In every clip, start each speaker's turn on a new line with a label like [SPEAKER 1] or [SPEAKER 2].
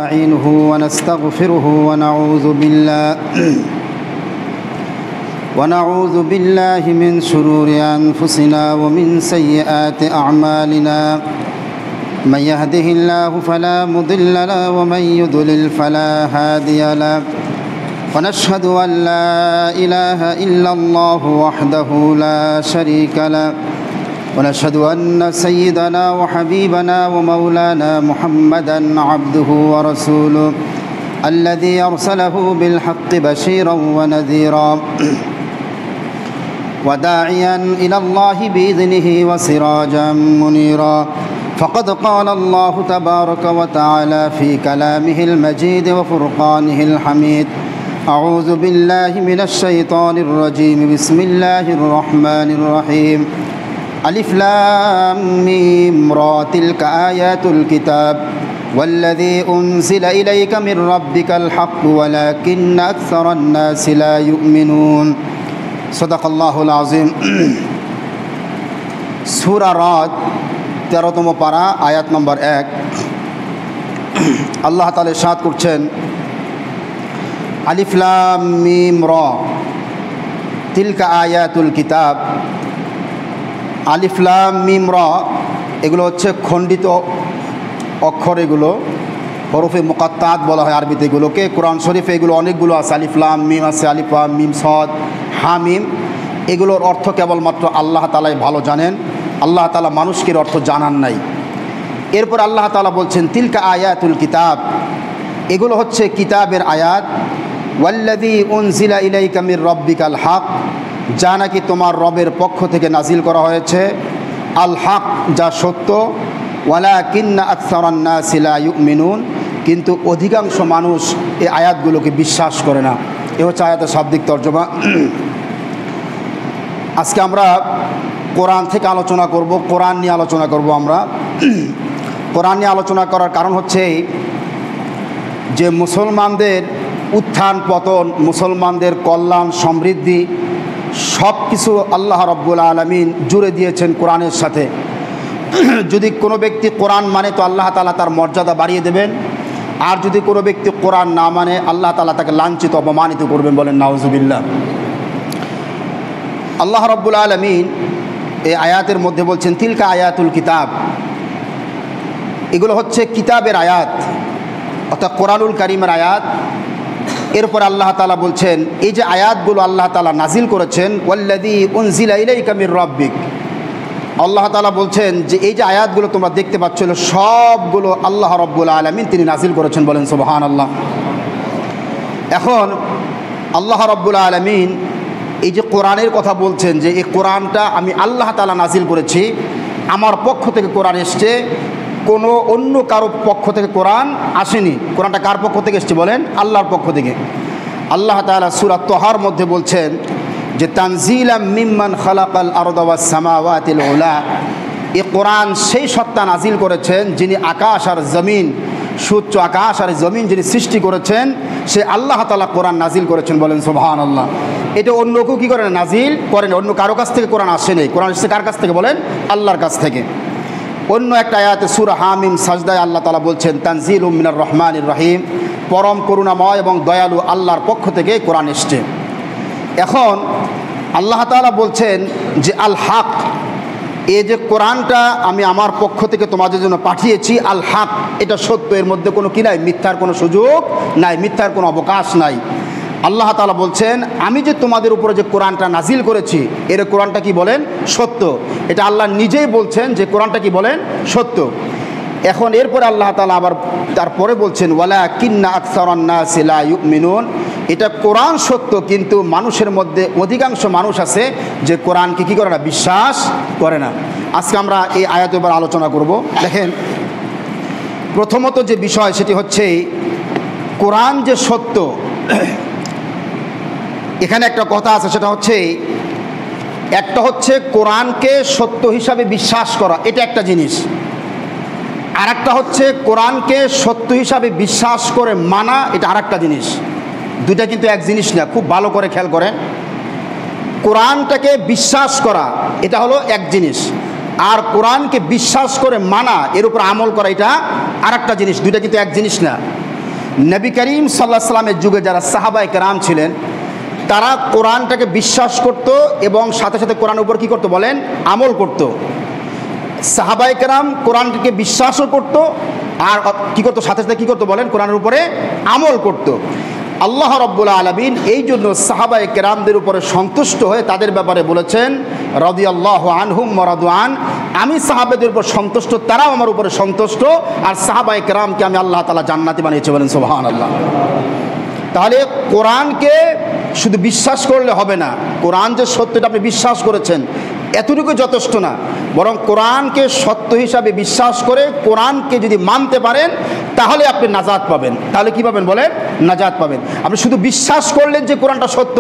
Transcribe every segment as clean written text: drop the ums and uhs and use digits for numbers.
[SPEAKER 1] ونستعينه ونستغفره ونعوذ بالله من شرور أنفسنا ومن سيئات أعمالنا من يهده الله فلا مضل له ومن يضلل فلا هادي له ونشهد أن لا إله إلا الله وحده لا شريك له ونشهد أن سيدنا وحبيبنا ومولانا محمدًا عبده ورسوله الذي أرسله بالحق بشيرًا ونذيرًا وداعيًا إلى الله بإذنه وسراجًا منيرًا فقد قال الله تبارك وتعالى في كلامه المجيد وفرقانه الحميد أعوذ بالله من الشيطان الرجيم بسم الله الرحمن الرحيم ألف لام ميم را تلك آيات الكتاب والذي أنزل إليك من ربك الحق ولكن أكثر الناس لا يؤمنون صدق الله العظيم সূরা Ra'ad 13তম পারা আয়াত নম্বর 1 আল্লাহ তাআলা ইরশাদ করছেন আলিফ লাম মিম রা তিলকা আয়াতুল কিতাব। আলিফ লাম মিম রা এগুলো হচ্ছে খণ্ডিত অক্ষর, এগুলো হরফে মুকাত্তাত বলা হয় আরবিতে এগুলোকে। কোরআন শরীফে এগুলো অনেকগুলো আছে, আলিফ লাম মিম আছে, আলিফ লাম মিম সদ হামিম। এগুলোর অর্থ কেবলমাত্র আল্লাহ তাআলাই ভালো জানেন, আল্লাহ তাআলা মানুষকে অর্থ জানান নাই। এরপর আল্লাহ তাআলা বলছেন তিলকা আয়াতুল কিতাব, এগুলো হচ্ছে কিতাবের আয়াত। ওয়াল্লাযী উনজিলা ইলাইকা মির রাব্বিকাল হক, যা নাকি তোমার রবের পক্ষ থেকে নাজিল করা হয়েছে, আল হক যা সত্য, ওয়ালাকিন্না আকসারান নাসি লা ইউমিনুন, কিন্তু অধিকাংশ মানুষ এই আয়াতগুলোকে বিশ্বাস করে না। এ হচ্ছে আয়াতের শাব্দিক তর্জমা। আজকে আমরা কোরআন থেকে আলোচনা করব, কোরআন নিয়ে আলোচনা করব। আমরা কোরআন নিয়ে আলোচনা করার কারণ হচ্ছে যে মুসলমানদের উত্থান পতন, মুসলমানদের কল্যাণ সমৃদ্ধি সব কিছু আল্লাহ রাব্বুল আলামিন জুড়ে দিয়েছেন কোরআনের সাথে। যদি কোনো ব্যক্তি কোরআন মানে তো আল্লাহ তাআলা তার মর্যাদা বাড়িয়ে দেবেন, আর যদি কোনো ব্যক্তি কোরআন না মানে আল্লাহ তাআলা তাকে লাঞ্ছিত অপমানিত করবেন, বলেন নাউজুবিল্লাহ। আল্লাহ রাব্বুল আলামিন এই আয়াতের মধ্যে বলছেন তিলকা আয়াতুল কিতাব, এগুলো হচ্ছে কিতাবের আয়াত অর্থাৎ কোরআনুল কারীমের আয়াত। এরপর আল্লাহ তাআলা বলছেন এই যে আয়াতগুলো আল্লাহ তাআলা নাজিল করেছেন, ওয়াল্লাযী উনজিলা ইলাইকা মির রাব্বিক, আল্লাহ তাআলা বলছেন যে এই যে আয়াতগুলো তোমরা দেখতে পাচ্ছ সবগুলো আল্লাহ রাব্বুল আলামিন তিনি নাজিল করেছেন, বলেন সুবহানাল্লাহ। এখন আল্লাহ রাব্বুল আলামিন এই যে কোরআনের কথা বলছেন যে এই কোরআনটা আমি আল্লাহ তাআলা নাজিল করেছি, আমার পক্ষ থেকে কোরআন এসছে, কোনো অন্য কারো পক্ষ থেকে কোরআন আসেনি। কোরআনটা কার পক্ষ থেকে এসছে বলেন? আল্লাহর পক্ষ থেকে। আল্লাহ তাআলা সূরা তহার মধ্যে বলছেন যে তানজিলাম মিম্মান খালাকাল আরদা ওয়াস সামাওয়াতিল উলা, এই কোরআন সেই সত্তা নাজিল করেছেন যিনি আকাশ আর জমিন, সূর্য আকাশ আর জমিন যিনি সৃষ্টি করেছেন, সে আল্লাহ তাআলা কোরআন নাজিল করেছেন, বলেন সুবহানাল্লাহ। এটা অন্য কেউ কী করেন? নাজিল করেন। অন্য কারো কাছ থেকে কোরআন আসেনি। কোরআন এসেছে কার কাছ থেকে বলেন? আল্লাহর কাছ থেকে। অন্য একটা আয়াতে সূরা হামিম সাজদায় আল্লাহ তাআলা বলছেন তানজিলুম মিনার রহমানির রহিম, পরম করুণাময় এবং দয়ালু আল্লাহর পক্ষ থেকে কোরআন এসছে। এখন আল্লাহ তাআলা বলছেন যে আল হক, এই যে কোরআনটা আমি আমার পক্ষ থেকে তোমাদের জন্য পাঠিয়েছি, আল হক এটা সত্য, এর মধ্যে কোনো কি নাই? মিথ্যার কোনো সুযোগ নাই, মিথ্যার কোনো অবকাশ নাই। আল্লাহ তাআলা বলছেন আমি যে তোমাদের উপরে যে কোরআনটা নাজিল করেছি, এর কোরআনটা কি বলেন? সত্য। এটা আল্লাহ নিজেই বলছেন যে কোরআনটা কি বলেন? সত্য। এখন এরপরে আল্লাহ তাআলা আবার তারপরে বলছেন ওয়ালাকিন্না আকসারান নাসি লা ইউমিনুন, এটা কোরআন সত্য কিন্তু মানুষের মধ্যে অধিকাংশ মানুষ আছে যে কোরআনকে কী করে না? বিশ্বাস করে না। আজকে আমরা এই আয়াতের উপর আলোচনা করব। দেখেন, প্রথমত যে বিষয় সেটি হচ্ছে কোরআন যে সত্য, এখানে একটা কথা আছে, সেটা হচ্ছে একটা হচ্ছে কোরআনকে সত্য হিসাবে বিশ্বাস করা, এটা একটা জিনিস। আর একটা হচ্ছে কোরআনকে সত্য হিসাবে বিশ্বাস করে মানা, এটা আর একটা জিনিস। দুইটা কিন্তু এক জিনিস না, খুব ভালো করে খেয়াল করেন। কোরআনটাকে বিশ্বাস করা এটা হলো এক জিনিস, আর কোরআনকে বিশ্বাস করে মানা, এর উপর আমল করা, এটা আর একটা জিনিস। দুইটা কিন্তু এক জিনিস না। নবী করিম সাল্লাল্লাহু আলাইহি সাল্লামের যুগে যারা সাহাবায়ে কেরাম ছিলেন তারা কোরআনটাকে বিশ্বাস করত এবং সাথে সাথে কোরআনের উপর কী করতো বলেন, আমল করত। সাহাবায়ে কেরাম কোরআনকে বিশ্বাসও করত আর কী করতো, সাথে সাথে কী করতো বলেন, কোরআনের উপরে আমল করত। আল্লাহ রাব্বুল আলামিন এই জন্য সাহাবায়ে কেরামদের উপরে সন্তুষ্ট হয়ে তাদের ব্যাপারে বলেছেন রাদিয়াল্লাহু আনহুম ওয়া রাদু আন, আমি সাহাবাদের উপর সন্তুষ্ট, তারাও আমার উপরে সন্তুষ্ট, আর সাহাবায়ে কেরামকে আমি আল্লাহ তাআলা জান্নাতি বানিয়েছে, বলেন সুবহানাল্লাহ। তাহলে কোরআনকে শুধু বিশ্বাস করলে হবে না, কোরআন যে সত্যটা আপনি বিশ্বাস করেছেন এতটুকু যথেষ্ট না, বরং কোরআনকে সত্য হিসাবে বিশ্বাস করে কোরআনকে যদি মানতে পারেন তাহলে আপনি নাজাত পাবেন। তাহলে কি পাবেন বলেন, নাজাত পাবেন। আপনি শুধু বিশ্বাস করলেন যে কোরআনটা সত্য,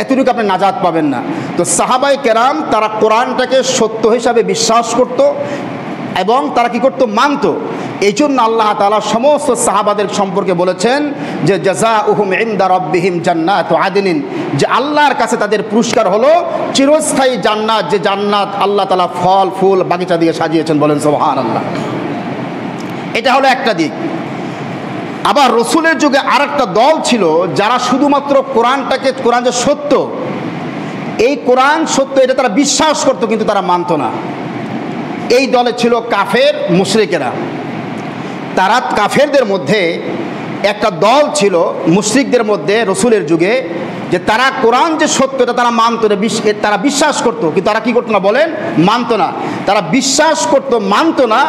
[SPEAKER 1] এতটুকু আপনি নাজাত পাবেন না। তো সাহাবায়ে কেরাম তারা কোরআনটাকে সত্য হিসাবে বিশ্বাস করত এবং তারা কি করত, মানত। এই জন্য আল্লাহ তাআলা সমস্ত সাহাবাদের সম্পর্কে বলেছেন যে জাযাউহুম ইনদা রাব্বিহিম জান্নাতু আদনিন, যে আল্লাহর কাছে তাদের পুরস্কার হলো চিরস্থায়ী জান্নাত, যে জান্নাত আল্লাহ তাআলা ফল ফুল বাগিচা দিয়ে সাজিয়েছেন, বলেন সুবহানাল্লাহ। এটা হলো একটা দিক। আবার রসুলের যুগে আরেকটা দল ছিল যারা শুধুমাত্র কোরআনটাকে, কোরআন যে সত্য, এই কোরআন সত্য এটা তারা বিশ্বাস করত কিন্তু তারা মানত না। এই দলে ছিল কাফের মুশরিকেরা। তারা কাফেরদের মধ্যে একটা দল ছিল মুশরিকদের মধ্যে রসুলের যুগে, যে তারা কোরআন যে সত্য এটা তারা মানত না, তারা বিশ্বাস করত কিন্তু তারা কি করতো না বলেন, মানত না। তারা বিশ্বাস করত মানত না,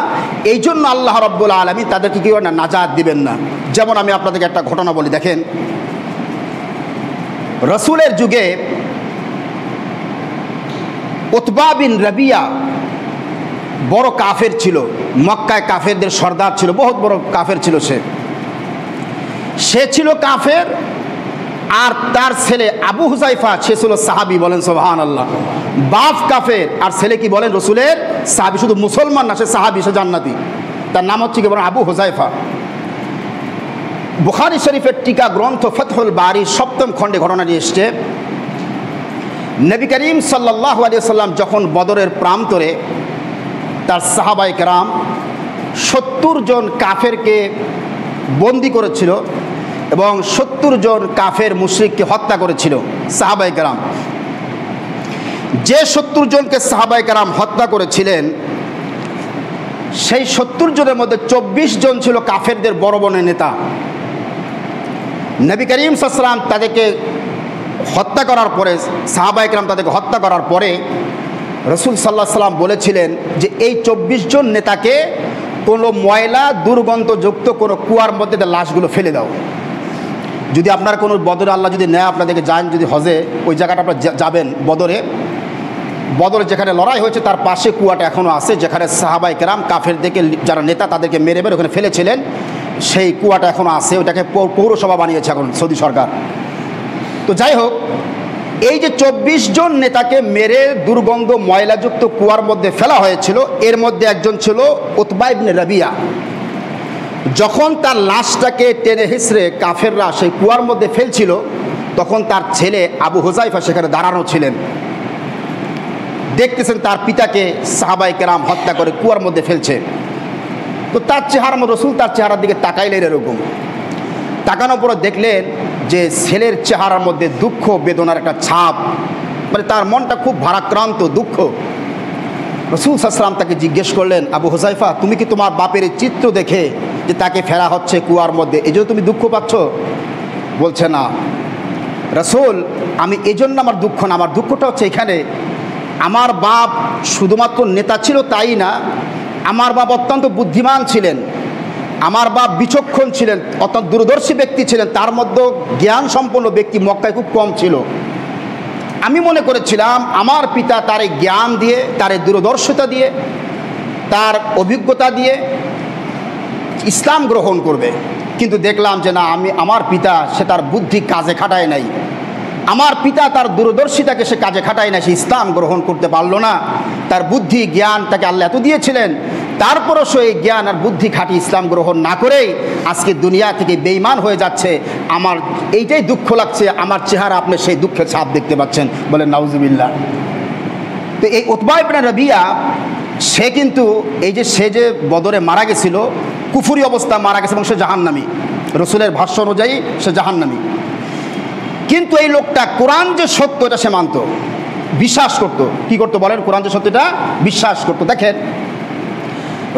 [SPEAKER 1] এই জন্য আল্লাহ রাব্বুল আলামিন তাদেরকে কি না, নাজাত দিবেন না। যেমন আমি আপনাদেরকে একটা ঘটনা বলি, দেখেন রসুলের যুগে উতবা বিন রাবিয়া বড় কাফের ছিল, মক্কায় কাফেরদের সর্দার ছিল, বহুত বড় কাফের ছিল। সে ছিল কাফের, আর তার ছেলে আবু হুযায়ফা সে ছিল সাহাবী, বলেন সুবহানাল্লাহ। বাপ কাফের আর ছেলে কি বলেন, রসুলের সাহাবী, শুধু মুসলমান না, সে সাহাবী, সে জান্নাতি। তার নাম হচ্ছে কি বলেন, আবু হুযায়ফা। বুখারী শরীফের টিকা গ্রন্থ ফাতহুল বারী 7ম খণ্ডে ঘটনাটি এসছে। নবী করিম সাল্লাল্লাহু আলাইহি ওয়াসাল্লাম যখন বদরের প্রান্তরে তার সাহাবায়ে কেরাম 70 জন কাফেরকে বন্দি করেছিল এবং 70 জন কাফের মুশরিককে হত্যা করেছিল সাহাবায়ে কেরাম। যে 70 জনকে সাহাবায়ে কেরাম হত্যা করেছিলেন, সেই 70 জনের মধ্যে 24 জন ছিল কাফেরদের বড় বড় নেতা। নবী করিম সাল্লাল্লাহু আলাইহি ওয়াসাল্লাম তাদেরকে হত্যা করার পরে, সাহাবায়ে কেরাম তাদেরকে হত্যা করার পরে রসুল সাল্লাল্লাহু আলাইহি ওয়াসাল্লাম বলেছিলেন যে এই 24 জন নেতাকে কোনো ময়লা দুর্গন্ধযুক্ত কোনো কুয়ার মধ্যে লাশগুলো ফেলে দাও। যদি আপনার কোনো বদরে আল্লাহ যদি নেয়, আপনাদেরকে যান যদি হজে, ওই জায়গাটা আপনার যাবেন বদরে যেখানে লড়াই হয়েছে তার পাশে কুয়াটা এখনও আছে, যেখানে সাহাবায়ে কেরাম কাফেরদেরকে যারা নেতা তাদেরকে মেরে মেরে ওখানে ফেলেছিলেন, সেই কুয়াটা এখনও আছে। ওটাকে পৌরসভা বানিয়েছে এখন সৌদি সরকার। তো যাই হোক, এই যে 24 জন নেতাকে মেরে দুর্গন্ধ ময়লাযুক্ত কুয়ার মধ্যে ফেলা হয়েছিল, এর মধ্যে একজন ছিল উতবা ইবনে রাবিয়া। যখন তার লাশটাকে টেনে হিঁচড়ে কাফেররা সেই কুয়ার মধ্যে ফেলছিল, তখন তার ছেলে আবু হুযায়ফা সেখানে দাঁড়ানো ছিলেন, দেখতেছেন তার পিতাকে সাহাবায়ে কেরাম হত্যা করে কুয়ার মধ্যে ফেলছে। তো তার চেহারা, রসুল তার চেহারার দিকে তাকাইলেন, এরকম তাকানোর পরে দেখলেন যে ছেলের চেহারার মধ্যে দুঃখ বেদনার একটা ছাপ, মানে তার মনটা খুব ভারাক্রান্ত, দুঃখ। রসুল সাল্লাল্লাহু আলাইহি ওয়াসাল্লাম তাকে জিজ্ঞেস করলেন, আবু হুযায়ফা, তুমি কি তোমার বাপের চিত্র দেখে যে তাকে ফেলা হচ্ছে কুয়ার মধ্যে, এই জন্য তুমি দুঃখ পাচ্ছ? বলছে না রসুল, আমি এই জন্য আমার দুঃখ না, আমার দুঃখটা হচ্ছে এখানে, আমার বাপ শুধুমাত্র নেতা ছিল তাই না, আমার বাপ অত্যন্ত বুদ্ধিমান ছিলেন, আমার বাপ বিচক্ষণ ছিলেন, অত্যন্ত দূরদর্শী ব্যক্তি ছিলেন, তার মধ্যে জ্ঞান সম্পন্ন ব্যক্তি মক্কায় খুব কম ছিল। আমি মনে করেছিলাম আমার পিতা তার এই জ্ঞান দিয়ে, তার এই দূরদর্শিতা দিয়ে, তার অভিজ্ঞতা দিয়ে ইসলাম গ্রহণ করবে, কিন্তু দেখলাম যে না, আমার পিতা সে তার বুদ্ধি কাজে খাটায় নাই, আমার পিতা তার দূরদর্শিতাকে সে কাজে খাটায় না, সে ইসলাম গ্রহণ করতে পারলো না। তার বুদ্ধি জ্ঞান তাকে আল্লাহ এত দিয়েছিলেন, তারপরও সে এই জ্ঞান আর বুদ্ধি খাটি ইসলাম গ্রহণ না করেই আজকে দুনিয়া থেকে বেঈমান হয়ে যাচ্ছে। আমার এইটাই দুঃখ লাগছে, আমার চেহারা আপনি সেই দুঃখের ছাপ দেখতে পাচ্ছেন, বলেন নাউজুবিল্লাহ। তো এই উতবা ইবনে রাবিয়া সে কিন্তু এই যে সে যে বদরে মারা গেছিল, কুফরি অবস্থা মারা গেছে এবং সে জাহান্নামী। রসুলের ভাষ্য অনুযায়ী সে জাহান্নামী। কিন্তু এই লোকটা কোরআন যে সত্য এটা সে মানত, বিশ্বাস করত। কি করতো বলেন? কোরআন যে সত্য এটা বিশ্বাস করতো। দেখেন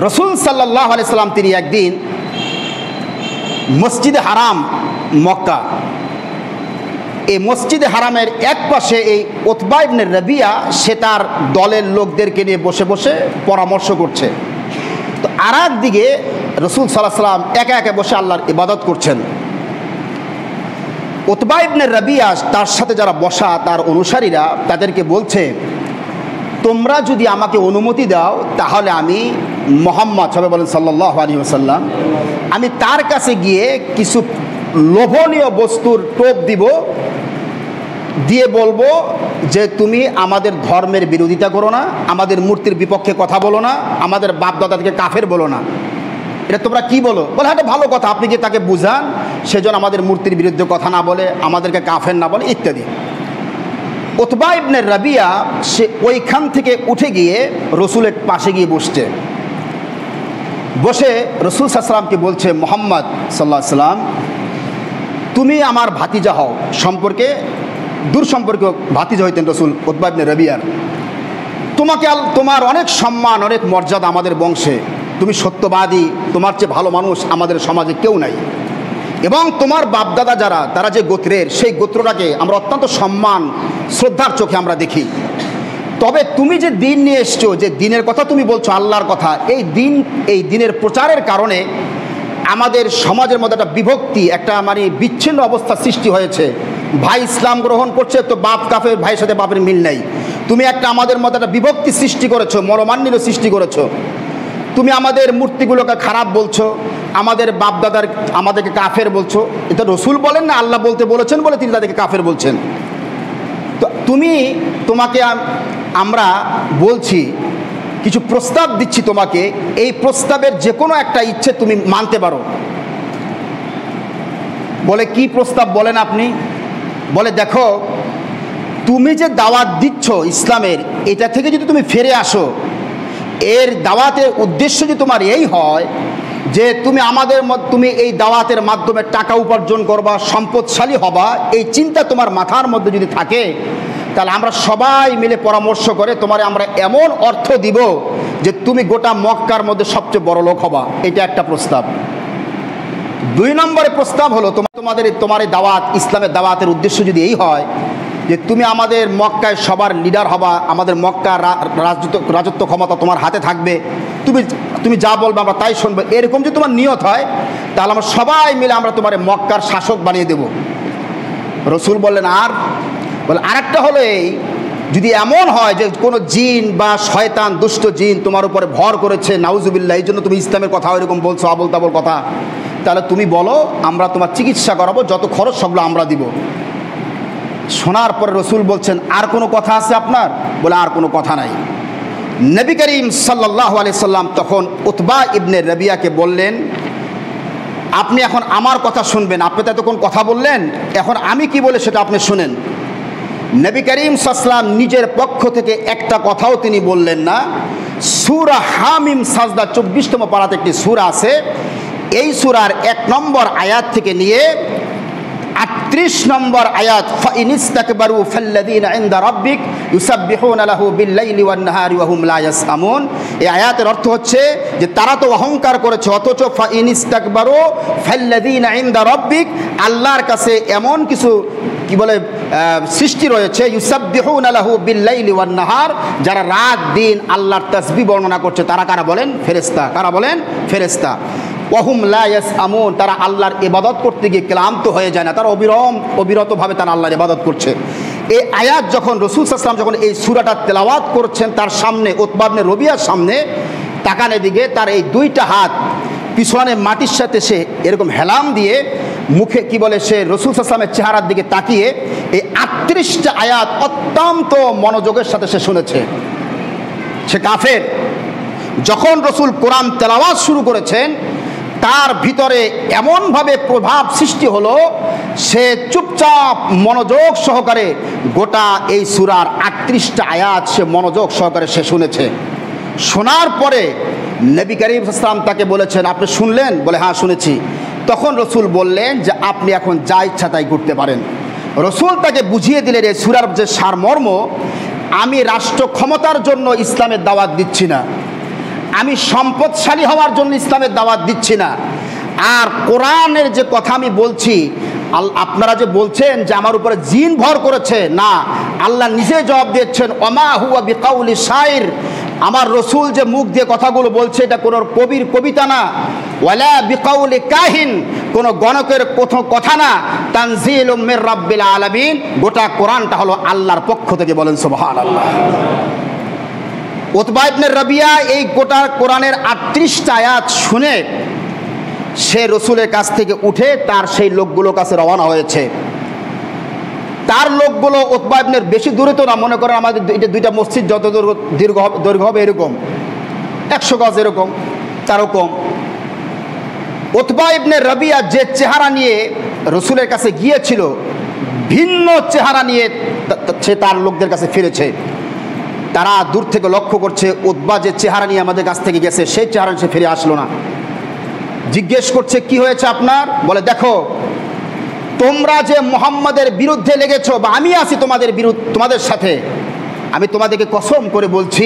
[SPEAKER 1] রসুল সাল্লাল্লাহু আলাইহি সাল্লাম তিনি একদিন মসজিদে হারাম মক্কা, এই মসজিদে হারামের এক পাশে এই উতবা ইবনে রাবিয়া সে তার দলের লোকদেরকে নিয়ে বসে বসে পরামর্শ করছে। তো আর একদিকে রসুল সাল্লাল্লাহু আলাইহি সাল্লাম একা একা বসে আল্লাহর ইবাদত করছেন। উতবা ইবনে রাবিয়া তার সাথে যারা বসা তার অনুসারীরা তাদেরকে বলছে, তোমরা যদি আমাকে অনুমতি দাও তাহলে আমি মুহাম্মদ সবাই বলেন সাল্লাল্লাহু আলাইহি ওয়াসাল্লাম, আমি তার কাছে গিয়ে কিছু লোভনীয় বস্তুর টোপ দিব, দিয়ে বলবো যে তুমি আমাদের ধর্মের বিরোধিতা করো না, আমাদের মূর্তির বিপক্ষে কথা বলো না, আমাদের বাপদাদাকে কাফের বলো না। এটা তোমরা কি বলো? বলে হ্যাঁ, ভালো কথা, আপনি কি তাকে বুঝান সেজন্য আমাদের মূর্তির বিরুদ্ধে কথা না বলে, আমাদেরকে কাফের না বলে ইত্যাদি। উতবা ইবনে রাবিয়া সে ওইখান থেকে উঠে গিয়ে রসুলের পাশে গিয়ে বসছে। বসে রসুল সাল্লাল্লাহু আলাইহি ওয়াসাল্লামকে বলছে, মুহাম্মদ সাল্লাল্লাহু আলাইহি ওয়াসাল্লাম তুমি আমার ভাতিজা হও। সম্পর্কে দূর সম্পর্কে ভাতিজা হইতেন রসুল উতবা ইবনে রাবিয়ার। তোমার অনেক সম্মান, অনেক মর্যাদা আমাদের বংশে, তুমি সত্যবাদী, তোমার চেয়ে ভালো মানুষ আমাদের সমাজে কেউ নাই। এবং তোমার বাপদাদা যারা, তারা যে গোত্রের, সেই গোত্রটাকে আমরা অত্যন্ত সম্মান শ্রদ্ধার চোখে আমরা দেখি। তবে তুমি যে দিন নিয়ে এসছো, যে দিনের কথা তুমি বলছো, আল্লাহর কথা, এই দিনের প্রচারের কারণে আমাদের সমাজের মধ্যে একটা বিভক্তি, একটা মানে বিচ্ছিন্ন অবস্থা সৃষ্টি হয়েছে। ভাই ইসলাম গ্রহণ করছে তো বাপ কাফের, ভাইয়ের সাথে বাপের মিল নেই। তুমি একটা আমাদের মধ্যে একটা বিভক্তি সৃষ্টি করেছো, মনোমালিন্য সৃষ্টি করেছো। তুমি আমাদের মূর্তিগুলোকে খারাপ বলছো, আমাদের বাপদাদার আমাদেরকে কাফের বলছো। এটা রসুল বলেন না, আল্লাহ বলতে বলেছেন বলে তিনি তাদেরকে কাফের বলছেন। তো তোমাকে আমরা বলছি, কিছু প্রস্তাব দিচ্ছি তোমাকে, এই প্রস্তাবের যে কোনো একটা ইচ্ছে তুমি মানতে পারো। বলে কি প্রস্তাব বলেন আপনি? বলে দেখো, তুমি যে দাওয়াত দিচ্ছ ইসলামের, এটা থেকে যদি তুমি ফিরে আসো, এর দাওয়াতের উদ্দেশ্য যদি তোমার এই হয় যে তুমি এই দাওয়াতের মাধ্যমে টাকা উপার্জন করবা, সম্পদশালী হবা, এই চিন্তা তোমার মাথার মধ্যে যদি থাকে, তাহলে আমরা সবাই মিলে পরামর্শ করে তোমার আমরা এমন অর্থ দিব যে তুমি গোটা মক্কার মধ্যে সবচেয়ে বড় লোক হবা। এটা একটা প্রস্তাব। 2 নম্বরের প্রস্তাব হলো, তোমার এই দাওয়াত, ইসলামের দাওয়াতের উদ্দেশ্য যদি এই হয় যে তুমি আমাদের মক্কায় সবার লিডার হবা, আমাদের মক্কার রাজত্ব ক্ষমতা তোমার হাতে থাকবে, তুমি যা বলবে আমরা তাই শুনবো, এরকম যদি তোমার নিয়ত হয়, তাহলে আমরা সবাই মিলে আমরা তোমার মক্কার শাসক বানিয়ে দেব। রসুল বললেন আরেকটা হলো এই, যদি এমন হয় যে কোনো জিন বা শয়তান, দুষ্ট জিন তোমার উপরে ভর করেছে, নাউজুবিল্লাহ, এই জন্য তুমি ইসলামের কথা ওইরকম বলছো, আবল তাবল কথা, তাহলে তুমি বলো, আমরা তোমার চিকিৎসা করাবো, যত খরচ সবগুলো আমরা দিব। শোনার পরে রসুল বলছেন, আর কোনো কথা আছে আপনার? বলে আর কোনো কথা নাই। নবী করিম সাল্লাল্লাহু আলাইহি সাল্লাম তখন উতবা ইবনে রাবিয়াকে বললেন, আপনি এখন আমার কথা শুনবেন, আপনি তো এতক্ষণ কথা বললেন, এখন আমি কি বলে সেটা আপনি শুনেন। নবী করিম সাল্লাল্লাহু আলাইহি সাল্লাম নিজের পক্ষ থেকে একটা কথাও তিনি বললেন না। সূরা হামিম সাজদা 24তম পারাতে একটি সূরা আছে, এই সূরার 1 নম্বর আয়াত থেকে নিয়ে 38 নম্বর আয়াত, ফাইনিস্তাকবারু ফাল্লাযীনা ইনদা রাব্বিক ইউসাব্বিহুনা লাহু বিল-লাইলি ওয়ান-নাহারি ওয়া হুম লা ইয়াসআমুন। এই আয়াতের অর্থ হচ্ছে যে তারা তো অহংকার করেছে, অথচ ফাইনিস্তাকবারু ফাল্লাযীনা ইনদা রাব্বিক, আল্লাহর কাছে এমন কিছু কি বলে সৃষ্টি রয়েছে, ইউসাব্বিহুনা লাহু বিল-লাইলি ওয়ান-নাহার, যারা রাত দিন আল্লাহর তাসবিহ বর্ণনা করছে, তারা কারা বলেন? ফেরেশতা। কারা বলেন? ফেরেশতা। ওয়াহুম লা ইয়াসআমুন, তারা আল্লাহর ইবাদত করতে গিয়ে ক্লান্ত হয়ে যায় না, তারা অবিরতভাবে তারা আল্লাহর ইবাদত করছে। এই আয়াত যখন রাসূল সাল্লাল্লাহু আলাইহি ওয়াসাল্লাম যখন এই সূরাটা তেলাওয়াত করছেন, তার সামনে উতবা ইবনে রাবিয়ার সামনে তাকানে দিকে তার এই 2টা হাত পিছনে মাটির সাথে সে এরকম হেলাম দিয়ে মুখে কি বলে সে রাসূল সাল্লাল্লাহু আলাইহি ওয়াসাল্লামের চেহারার দিকে তাকিয়ে এই 38টা আয়াত অত্যন্ত মনোযোগের সাথে সে শুনেছে। সে কাফের। যখন রাসূল কোরআন তেলাওয়াত শুরু করেছেন, তার ভিতরে এমনভাবে প্রভাব সৃষ্টি হলো, সে চুপচাপ মনোযোগ সহকারে গোটা এই সূরার 38টা আয়াত সে মনোযোগ সহকারে সে শুনেছে। শোনার পরে নবী করিম সাল্লাল্লাহু আলাইহি ওয়াসাল্লাম তাকে বলেছেন, আপনি শুনলেন? বলে হ্যাঁ শুনেছি। তখন রসুল বললেন যে আপনি এখন যা ইচ্ছা তাই করতে পারেন। রসুল তাকে বুঝিয়ে দিলেন এই সূরার যে সারমর্ম, আমি রাষ্ট্র ক্ষমতার জন্য ইসলামের দাওয়াত দিচ্ছি না, আমি সম্পদশালী হওয়ার জন্য ইসলামের দাওয়াত দিচ্ছি না, আর কোরআনের যে কথা আমি বলছি, আপনারা যে বলছেন যে আমার উপরে জিন ভর করেছে, না, আল্লাহ নিজে জবাব দিচ্ছেন ওমা হুয়া বিকাউলি শাইর, আমার রসুল যে মুখ দিয়ে কথাগুলো বলছে এটা কোনো কবির কবিতা না, ওয়ালা বিকাউলি কাহিন, কোনো গণকের কথা না, তানজিলুম মির রাব্বিল আলামিন, গোটা কোরআনটা হলো আল্লাহর পক্ষ থেকে। বলেন সুবহানাল্লাহ। উতবা ইবনে রাবিয়া এই গোটা কোরআনের 38টা আয়াত শুনে সে রসুলের কাছ থেকে উঠে তার সেই লোকগুলোর কাছে রওনা হয়েছে। তার লোকগুলো উতবা ইবনের বেশি দূরে তো না, মনে করেন আমাদের এটা দুইটা মসজিদ যত দৈর্ঘ্য হবে এরকম 100 গজ এরকম, তারও কম। উতবা ইবনে রাবিয়া যে চেহারা নিয়ে রসুলের কাছে গিয়েছিল, ভিন্ন চেহারা নিয়ে সে তার লোকদের কাছে ফিরেছে। তারা দূর থেকে লক্ষ্য করছে উতবা যে চেহারা নিয়ে আমাদের কাছ থেকে গেছে সেই চেহারা সে ফিরে আসলো না। জিজ্ঞেস করছে কি হয়েছে আপনার? বলে দেখো, তোমরা যে মুহাম্মাদের বিরুদ্ধে লেগেছো, বা আমি আছি তোমাদের সাথে, আমি তোমাদেরকে কসম করে বলছি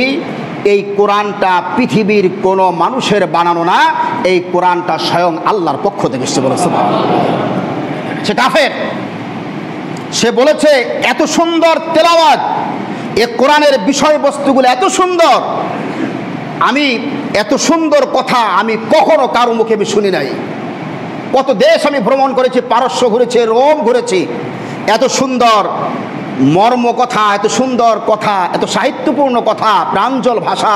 [SPEAKER 1] এই কোরআনটা পৃথিবীর কোনো মানুষের বানানো না, এই কোরআনটা স্বয়ং আল্লাহর পক্ষ থেকে এসেছে। বলেছে সে কাফের, সে বলেছে এত সুন্দর তেলাওয়াত, এই কোরআনের বিষয়বস্তুগুলো এত সুন্দর, আমি এত সুন্দর কথা আমি কখনো কারো মুখে আমি শুনি নাই। কত দেশ আমি ভ্রমণ করেছি, পারস্য ঘুরেছি, রোম ঘুরেছি, এত সুন্দর মর্ম কথা, এত সুন্দর কথা, এত সাহিত্যপূর্ণ কথা, প্রাঞ্জল ভাষা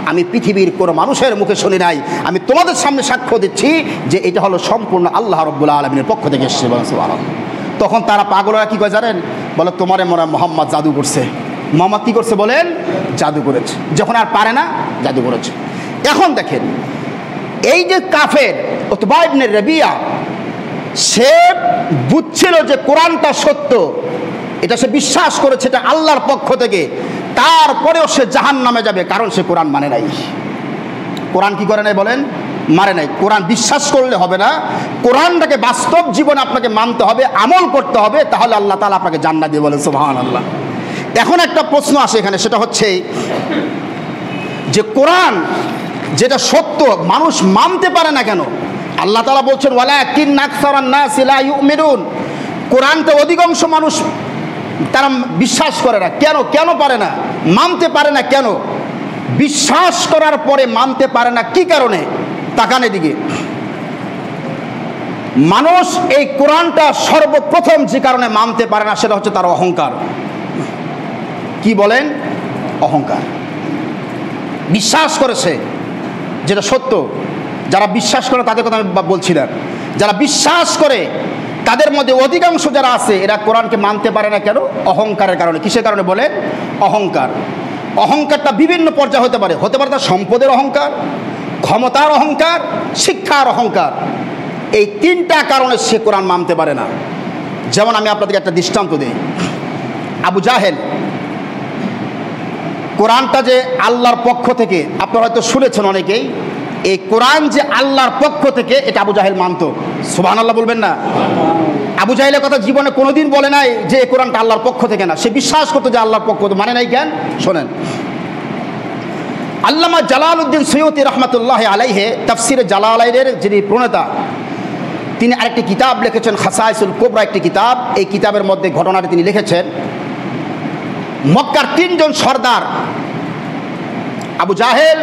[SPEAKER 1] আমি পৃথিবীর কোনো মানুষের মুখে শুনি নাই। আমি তোমাদের সামনে সাক্ষ্য দিচ্ছি যে এটা হলো সম্পূর্ণ আল্লাহ রাব্বুল আলামিনের পক্ষ থেকে এসেছে। তখন তারা পাগলরা কি করে জানেন? বলে তোমারে মনে মোহাম্মদ জাদু করছে। মোহাম্মদ কি করছে বলেন? জাদু করেছে। যখন আর পারে না, জাদু করেছে। এখন দেখেন, এই যে কাফের উতবা ইবনে রাবিয়া, সে বুঝছিল যে কোরআনটা সত্য, এটা সে বিশ্বাস করেছে এটা আল্লাহর পক্ষ থেকে, তারপরেও সে জাহান্নামে যাবে, কারণ সে কোরআন মানে নাই। কোরআন কি করে নাই বলেন? মানে নাই। কোরআন বিশ্বাস করলে হবে না, কোরআনটাকে বাস্তব জীবনে আপনাকে মানতে হবে, আমল করতে হবে, তাহলে আল্লাহ তাআলা আপনাকে জান্নাত দিয়ে। বলেন সুবহানাল্লাহ। এখন একটা প্রশ্ন আসে এখানে, সেটা হচ্ছে যে কোরআন যেটা সত্য মানুষ মানতে পারে না কেন? আল্লাহ তাআলা বলছেন ওয়ালাকিন্না আকসারান নাসি লা ইউমিনুন, কোরআনটা অধিকাংশ মানুষ তারা বিশ্বাস করে না। কেন পারে না? মানতে পারে না কেন? বিশ্বাস করার পরে মানতে পারে না কি কারণে? তাকান এদিকে। মানুষ এই কোরআনটা সর্বপ্রথম যে কারণে মানতে পারে না সেটা হচ্ছে তার অহংকার। কি বলেন? অহংকার। বিশ্বাস করেছে যেটা সত্য, যারা বিশ্বাস করে তাদের কথা আমি বলছি না, যারা বিশ্বাস করে তাদের মধ্যে অধিকাংশ যারা আছে এরা কোরআনকে মানতে পারে না কেন? অহংকারের কারণে। কিসের কারণে বলেন? অহংকার। অহংকারটা বিভিন্ন পর্যায়ে হতে পারে তার সম্পদের অহংকার, ক্ষমতার অহংকার, শিক্ষার অহংকার। এই তিনটা কারণে সে কোরআন মানতে পারে না। যেমন আমি আপনাদেরকে একটা দৃষ্টান্ত দিই। আবু জাহেল, কোরআনটা যে আল্লাহর পক্ষ থেকে, আপনারা হয়তো শুনেছেন অনেকেই, এই কোরআন যে আল্লাহর পক্ষ থেকে এটা আবু জাহেল মানত। সুবহানাল্লাহ বলবেন না? আবু জাহেলের কথা জীবনে কোনোদিন বলে নাই যে এই কোরআনটা আল্লাহর পক্ষ থেকে না, সে বিশ্বাস করতো যে আল্লাহর পক্ষ থেকে। মানে নাই কেন? শোনেন, আল্লামা জালালউদ্দিন সৈয়দী রহমাতুল্লাহ আলাইহি তাফসিরে জালালাইনের যিনি প্রণেতা, তিনি আরেকটি কিতাব লিখেছেন খাসাইসুল কুবরা, একটি কিতাব। এই কিতাবের মধ্যে ঘটনাটি তিনি লিখেছেন, মক্কার তিনজন সর্দার আবু জাহেল,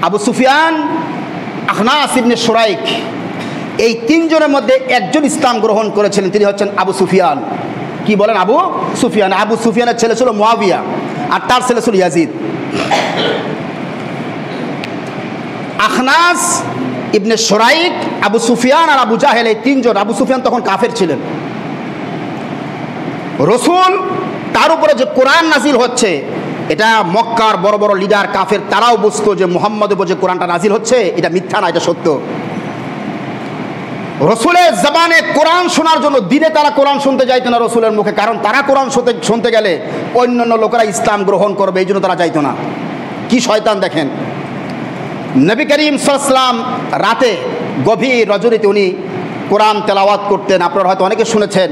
[SPEAKER 1] আবু সুফিয়ান, আখনাস ইবনে শুরাইক, এই তিনজনের মধ্যে একজন ইসলাম গ্রহণ করেছিলেন, তিনি হচ্ছেন আবু সুফিয়ান। কি বলেন? আবু সুফিয়ান। আবু সুফিয়ানের ছেলে ছিল মুয়াবিয়া, আর তার ছেলে ছিল ইয়াজিদ। আখনাস ইবনে শুরাইক, আবু সুফিয়ান আর আবু জাহেল, এই তিনজন। আবু সুফিয়ান তখন কাফের ছিলেন। রসুল তার উপরে যে কোরআন নাজিল হচ্ছে, এটা মক্কার বড় বড় লিডার কাফের তারাও বুঝতো যে মুহাম্মদের উপর যে কোরআনটা নাজিল হচ্ছে এটা মিথ্যা না, এটা সত্য। রসুলের জবানে কোরআন শোনার জন্য দিনে তারা কোরআন শুনতে যাইতো না রসুলের মুখে, কারণ তারা কোরআন শুনতে গেলে অন্যান্য লোকেরা ইসলাম গ্রহণ করবে, এই জন্য তারা যাইতো না। কি শয়তান দেখেন! নবী করিম সাল্লাল্লাহু আলাইহি ওয়াসাল্লাম রাতে গভীর রজনীতে উনি কোরআন তেলাওয়াত করতেন। আপনারা হয়তো অনেকে শুনেছেন,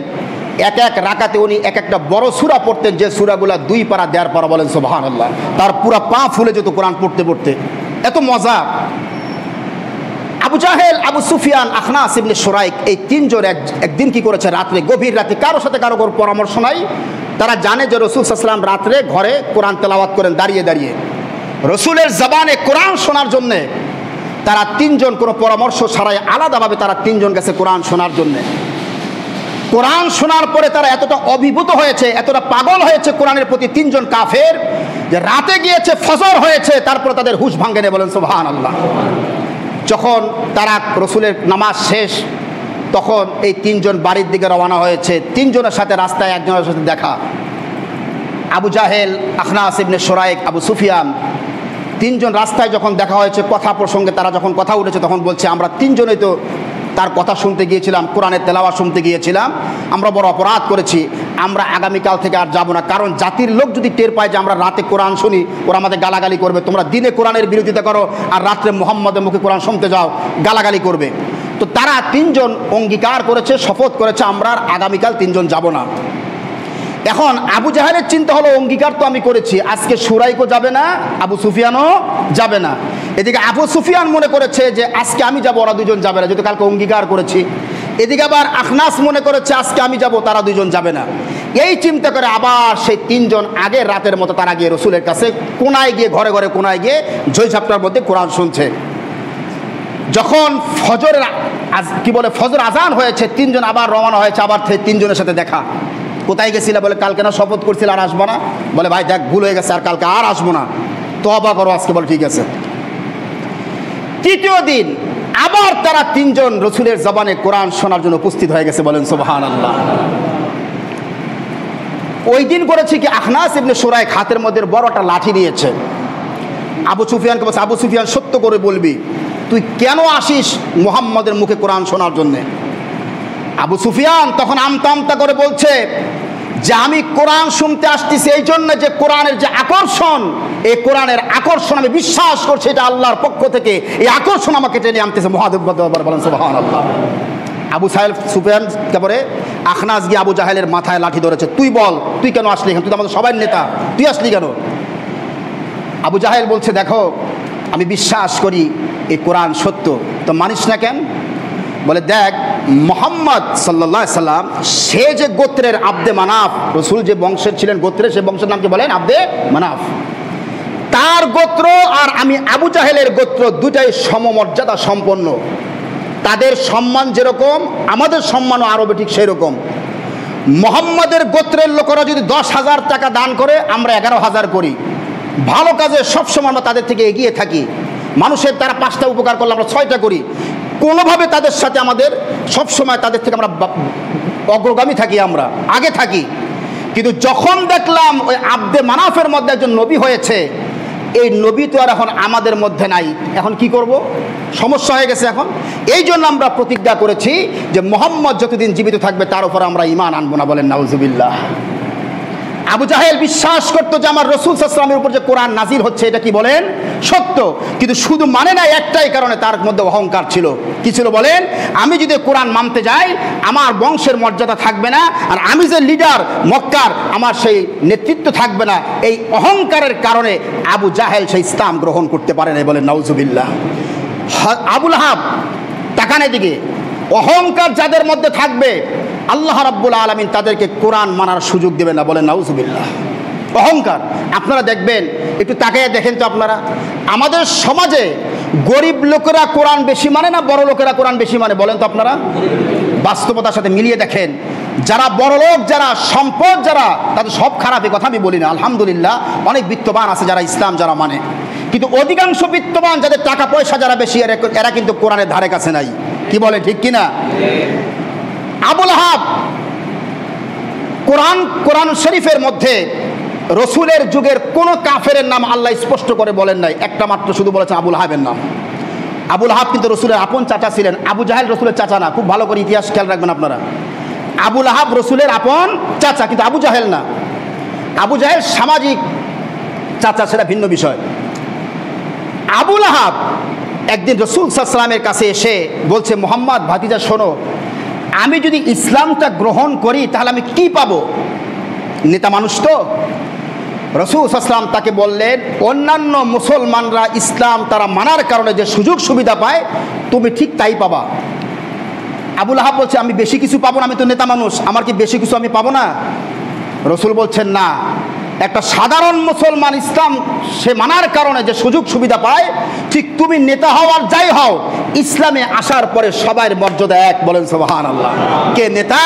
[SPEAKER 1] এক এক রাকাতে উনি এক একটা বড় সূরা পড়তেন, যে সূরাগুলো 2 পারা 1.5 পারা, বলেন সুবহানাল্লাহ। তার পুরা পা ফুলে যেত কোরআন পড়তে পড়তে, এত মজা। আবু জাহেল, আবু সুফিয়ান, আখনাস ইবনে শুরাইক, এই তিনজন একদিন কি করেছে, রাত্রে, গভীর রাতে, কারোর সাথে কারো পরামর্শ নাই। তারা জানে যে রাসূল সাল্লাল্লাহু আলাইহি ওয়াসাল্লাম রাত্রে ঘরে কোরআন তেলাওয়াত করেন দাঁড়িয়ে দাঁড়িয়ে। রসুলের জবানে কোরআন শোনার জন্যে তারা তিনজন কোনো পরামর্শ ছাড়াই আলাদাভাবে তারা তিনজন গেছে কোরআন শোনার জন্যে। কোরআন শোনার পরে তারা এতটা অভিভূত হয়েছে, এতটা পাগল হয়েছে কোরআনের প্রতি, তিনজন কাফের, যে রাতে গিয়েছে, ফজর হয়েছে, তারপর তাদের হুঁশ ভাঙে নেই, বলেন সুবহানাল্লাহ। যখন তারা রসুলের নামাজ শেষ, তখন এই তিনজন বাড়ির দিকে রওনা হয়েছে। তিনজনের সাথে রাস্তায় একজনের সাথে দেখা, আবু জাহেল, আখনাস ইবনে শুরাইক, আবু সুফিয়ান, তিনজন রাস্তায় যখন দেখা হয়েছে, কথা প্রসঙ্গে তারা যখন কথা উঠেছে, তখন বলছে, আমরা তিনজনেই তো তার কথা শুনতে গিয়েছিলাম, কোরআনের তেলাওয়াত শুনতে গিয়েছিলাম, আমরা বড় অপরাধ করেছি, আমরা আগামীকাল থেকে আর যাব না। কারণ জাতির লোক যদি টের পায় যে আমরা রাতে কোরআন শুনি, ওরা আমাদের গালাগালি করবে। তোমরা দিনে কোরআনের বিরোধিতা করো আর রাত্রে মুহাম্মদের মুখে কোরআন শুনতে যাও, গালাগালি করবে। তো তারা তিনজন অঙ্গীকার করেছে, শপথ করেছে, আমরা আর আগামীকাল তিনজন যাব না। এখন আবু জাহেলের চিন্তা হলো, অঙ্গীকার তো আমি করেছি, আজকে শুরাইকও যাবে না, আবু সুফিয়ানও যাবে না। এদিকে আবু সুফিয়ান মনে করেছে যে আজকে আমি যাব, ওরা দুজন যাবে না, যেহেতু কালকে অঙ্গীকার করেছি। এদিকে আবার আখনাস মনে করেছে আজকে আমি যাব, তারা দুজন যাবে না। এই চিন্তা করে আবার সেই তিনজন আগের রাতের মতো তারা গিয়ে রসুলের কাছে কোনায় গিয়ে, ঘরে ঘরে কোনায় গিয়ে ঝইঝাপটার মধ্যে কোরআন শুনছে। যখন ফজরের ফজর আজান হয়েছে, তিনজন আবার রওনা হয়েছে, আবার তিনজনের সাথে দেখা। কোথায় গেছিলে? বলে কালকে না শপথ করছিল আর আসবো না। বলে ভাই দেখ, ভুল হয়ে গেছে, আর কালকে আর আসবো না, তওবা করো আজকে। বলে ঠিক আছে। তৃতীয় দিন আবার তারা তিনজন রসুলের জবানে কোরআন শোনার জন্য উপস্থিত হয়ে গেছে, বলেন সুবহানাল্লাহ। ওই দিন করেছে কি, আখনাস ইবনে শুরাইক হাতের মধ্যে বড় একটা লাঠি নিয়েছে। আবু সুফিয়ানকে বলছে, আবু সুফিয়ান সত্য করে বলবি, তুই কেন আসিস মুহাম্মদের মুখে কোরআন শোনার জন্যে? আবু সুফিয়ান তখন আমতা আমতা করে বলছে যে আমি কোরআন শুনতে আসতেছি এই জন্য যে কোরআনের যে আকর্ষণ, এই কোরআনের আকর্ষণ আমি বিশ্বাস করছি এটা আল্লাহর পক্ষ থেকে, এই আকর্ষণ আমাকে টেনে আনতেছে। বলেন সুবহানাল্লাহ। আবু সুফিয়ান তারপরে আখনাস গিয়ে আবু জাহেলের মাথায় লাঠি ধরেছে, তুই বল, তুই কেন আসলি এখানে? তুই তো আমাদের সবাই নেতা, তুই আসলি কেন? আবু জাহেল বলছে, দেখো আমি বিশ্বাস করি এই কোরআন সত্য, তো মানিস না কেন? বলে দেখ, মুহাম্মদ সাল্লাল্লাহু আলাইহি সাল্লাম সে যে গোত্রের আব্দে মানাফ, রসুল যে বংশের ছিলেন গোত্রের, সে বংশের নামকে বলেন আব্দে মানাফ। তার গোত্র আর আমি আবু জাহেলের গোত্র দুটাই সমমর্যাদা সম্পন্ন। তাদের সম্মান যেরকম, আমাদের সম্মানও আরবে ঠিক সেই রকম। মুহাম্মদের গোত্রের লোকেরা যদি 10,000 টাকা দান করে, আমরা 11,000 করি। ভালো কাজে সবসময় আমরা তাদের থেকে এগিয়ে থাকি। মানুষের তারা 5টা উপকার করলে আমরা 6টা করি। কোনোভাবে তাদের সাথে আমাদের সবসময় তাদের থেকে আমরা অগ্রগামী থাকি, আমরা আগে থাকি। কিন্তু যখন দেখলাম ওই আব্দে মানাফের মধ্যে একজন নবী হয়েছে, এই নবী তো আর এখন আমাদের মধ্যে নাই, এখন কি করব? সমস্যা হয়ে গেছে এখন। এই জন্য আমরা প্রতিজ্ঞা করেছি যে মুহাম্মদ যতদিন জীবিত থাকবে তার উপর আমরা ঈমান আনবো না। বলেন নাউজুবিল্লাহ। আবু জাহেল বিশ্বাস করতো যে আমার রসুল সাল্লাল্লাহু আলাইহি ওয়াসাল্লামের উপর যে কোরআন নাজিল হচ্ছে এটা কি বলেন সত্য, কিন্তু শুধু মানে না একটাই কারণে, তার মধ্যে অহংকার ছিল। কি ছিল বলেন? আমি যদি কোরআন মানতে যাই আমার বংশের মর্যাদা থাকবে না, আর আমি যে লিডার মক্কার আমার সেই নেতৃত্ব থাকবে না। এই অহংকারের কারণে আবু জাহেল সেই ইসলাম গ্রহণ করতে পারে না। বলেন নাউজুবিল্লাহ। আবু লাহাব তাকানে দিকে, অহংকার যাদের মধ্যে থাকবে আল্লাহ রাব্বুল আলামিন তাদেরকে কোরআন মানার সুযোগ দেবে না। বলেন নাউজুবিল্লাহ। অহংকার আপনারা দেখবেন, একটু তাকিয়ে দেখেন তো আপনারা, আমাদের সমাজে গরিব লোকেরা কোরআন বেশি মানে না বড় লোকেরা কোরআন বেশি মানে? বলেন তো আপনারা, বাস্তবতার সাথে মিলিয়ে দেখেন। যারা বড় লোক, যারা সম্পদ, যারা, তাদের সব খারাপ, কথা আমি বলি না, আলহামদুলিল্লাহ অনেক বিত্তবান আছে যারা ইসলাম যারা মানে, কিন্তু অধিকাংশ বিত্তবান যাদের টাকা পয়সা যারা বেশি, এরা কিন্তু কোরআনের ধারে কাছে নাই। কি বলে, ঠিক কিনা? আবু লাহাব কোরআন শরীফের মধ্যে রসুলের যুগের কোন কাফের নাম আল্লাহ স্পষ্ট করে বলেন নাই, একটা মাত্র শুধু বলেছেন আবু লাহাবের নাম। আবু লাহাব কিন্তু রসুলের আপন চাচা ছিলেন। আবু জাহেল রসুলের চাচা না, খুব ভালো করে ইতিহাস খেয়াল রাখবেন আপনারা। আবু লাহাব রসুলের আপন চাচা, কিন্তু আবু জাহেল না। আবু জাহেল সামাজিক চাচা, সেটা ভিন্ন বিষয়। আবু লাহাব একদিন রাসূল সাল্লাল্লাহু আলাইহি ওয়াসাল্লামের কাছে এসে বলছে, মুহাম্মদ ভাতিজা শোনো, আমি যদি ইসলামটা গ্রহণ করি তাহলে আমি কি পাবো? নেতা মানুষ তো। রাসূল সাল্লাল্লাহু আলাইহি ওয়াসাল্লাম তাকে বললেন, অন্যান্য মুসলমানরা ইসলাম তারা মানার কারণে যে সুযোগ সুবিধা পায় তুমি ঠিক তাই পাবা। আবু লাহাব বলছে, আমি বেশি কিছু পাবো না, আমি তো নেতা মানুষ, আমার কি বেশি কিছু আমি পাবো না? রাসূল বলছেন, না, একটা সাধারণ মুসলমান ইসলাম সে মানার কারণে যে সুযোগ সুবিধা পায়, ঠিক তুমি নেতা হও আর যাই হও, ইসলামে আসার পরে সবার মর্যাদা এক। বলেন সুবহানাল্লাহ। কে নেতা?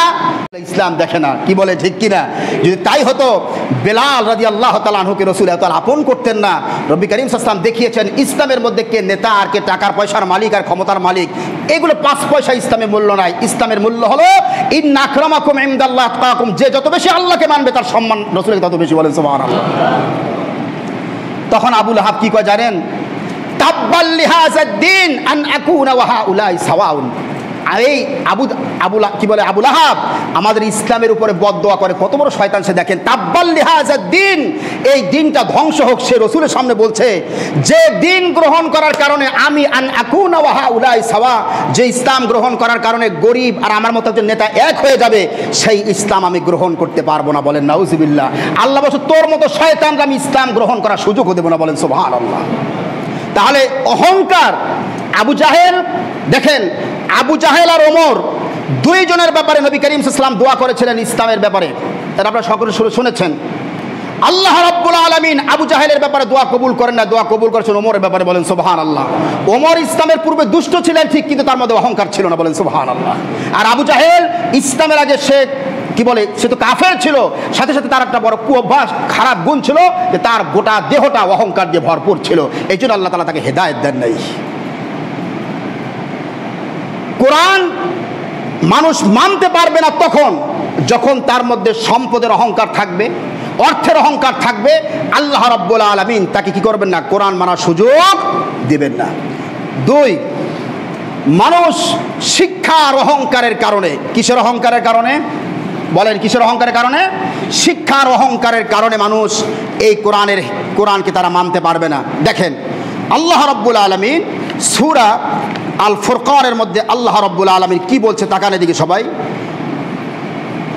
[SPEAKER 1] ইসলাম দেখে না, কি বলে ঠিক কিনা? যদি তাই হতো বেলাল রাদিয়াল্লাহু তাআলা আনহুকে রাসূল এত আপন করতেন না। নবী করিম সাল্লাল্লাহু আলাইহি ওয়াসাল্লাম দেখিয়েছেন ইসলামের মধ্যে কে নেতা আর কে টাকার পয়সার মালিক আর ক্ষমতার মালিক, এগুলো 5 পয়সা ইসলামের মূল্য নাই। ইসলামের মূল্য হলো ইন্না আকরামাকুম ইনদাল্লাহি আতকাকুম, যে যত বেশি আল্লাহকে মানবে তার সম্মান রাসূলের তত বেশি। বলেন সুবহানাল্লাহ। তখন আবু লাহাব কি কয় জানেন? তাব্বাল লিহাযাদ দ্বীন আন আকুনা ওয়া হাউলাই সাওয়াউন। এই আবু লাহাব আমাদের ইসলামের উপরে বদদোয়া করে, কত বড় শয়তান সে দেখেন। তাব্বাল লিহাযাদ দ্বীন, এই দিনটা ধ্বংস হোক। সে রাসূলের সামনে বলছে যে দিন গ্রহণ করার কারণে আমি আন আকুনা ওয়া হাউলাই সাওয়া, যে ইসলাম গ্রহণ করার কারণে গরিব আর আমার মতো একজন নেতা এক হয়ে যাবে, সেই ইসলাম আমি গ্রহণ করতে পারবো না। বলেন নাউজুবিল্লাহ। আল্লাহ বলছে তোর মতো শয়তানরা আমি ইসলাম গ্রহণ করার সুযোগ দেব না। বলেন সুবহানাল্লাহ। তাহলে অহংকার। আবু জাহেল, দেখেন আবু জাহেল আর ওমর দুইজনের ব্যাপারে নবী করিম সাল্লাল্লাহু আলাইহি ওয়াসাল্লাম দোয়া করেছিলেন ইসলামের ব্যাপারে, তারা আপনারা সকলে শুনেছেন। আল্লাহ রাব্বুল আলামিন আবু জাহেলের ব্যাপারে দোয়া কবুল করেন না, দোয়া কবুল করেছেন ওমরের ব্যাপারে। বলেন সুবহানাল্লাহ। ওমর ইসলামের পূর্বে দুষ্ট ছিলেন ঠিক, কিন্তু তার মধ্যে অহংকার ছিল না। বলেন সুবহানাল্লাহ। আর আবু জাহেল ইসলামের আগে সে কি বলে, সে তো কাফের ছিল, সাথে সাথে তার একটা বড় কুঅভ্যাস, খারাপ গুণ ছিল যে তার গোটা দেহটা অহংকার দিয়ে ভরপুর ছিল। এই জন্য আল্লাহ তাআলা তাকে হেদায়েত দেন নাই। কোরআন মানুষ মানতে পারবে না তখন যখন তার মধ্যে সম্পদের অহংকার থাকবে, অর্থের অহংকার থাকবে। আল্লাহ রাব্বুল আলামিন তাকে কি করবেন না? কোরআন মানার সুযোগ দিবেন না। 2, মানুষ শিক্ষার অহংকারের কারণে, কিসের অহংকারের কারণে বলেন, কিসের অহংকারের কারণে? শিক্ষার অহংকারের কারণে মানুষ এই কোরআনকে তারা মানতে পারবে না। দেখেন আল্লাহ রাব্বুল আলামিন সূরা আল ফুরকানের মধ্যে আল্লাহ রাব্বুল আলামিন কি বলছে, তাকান এদিকে সবাই।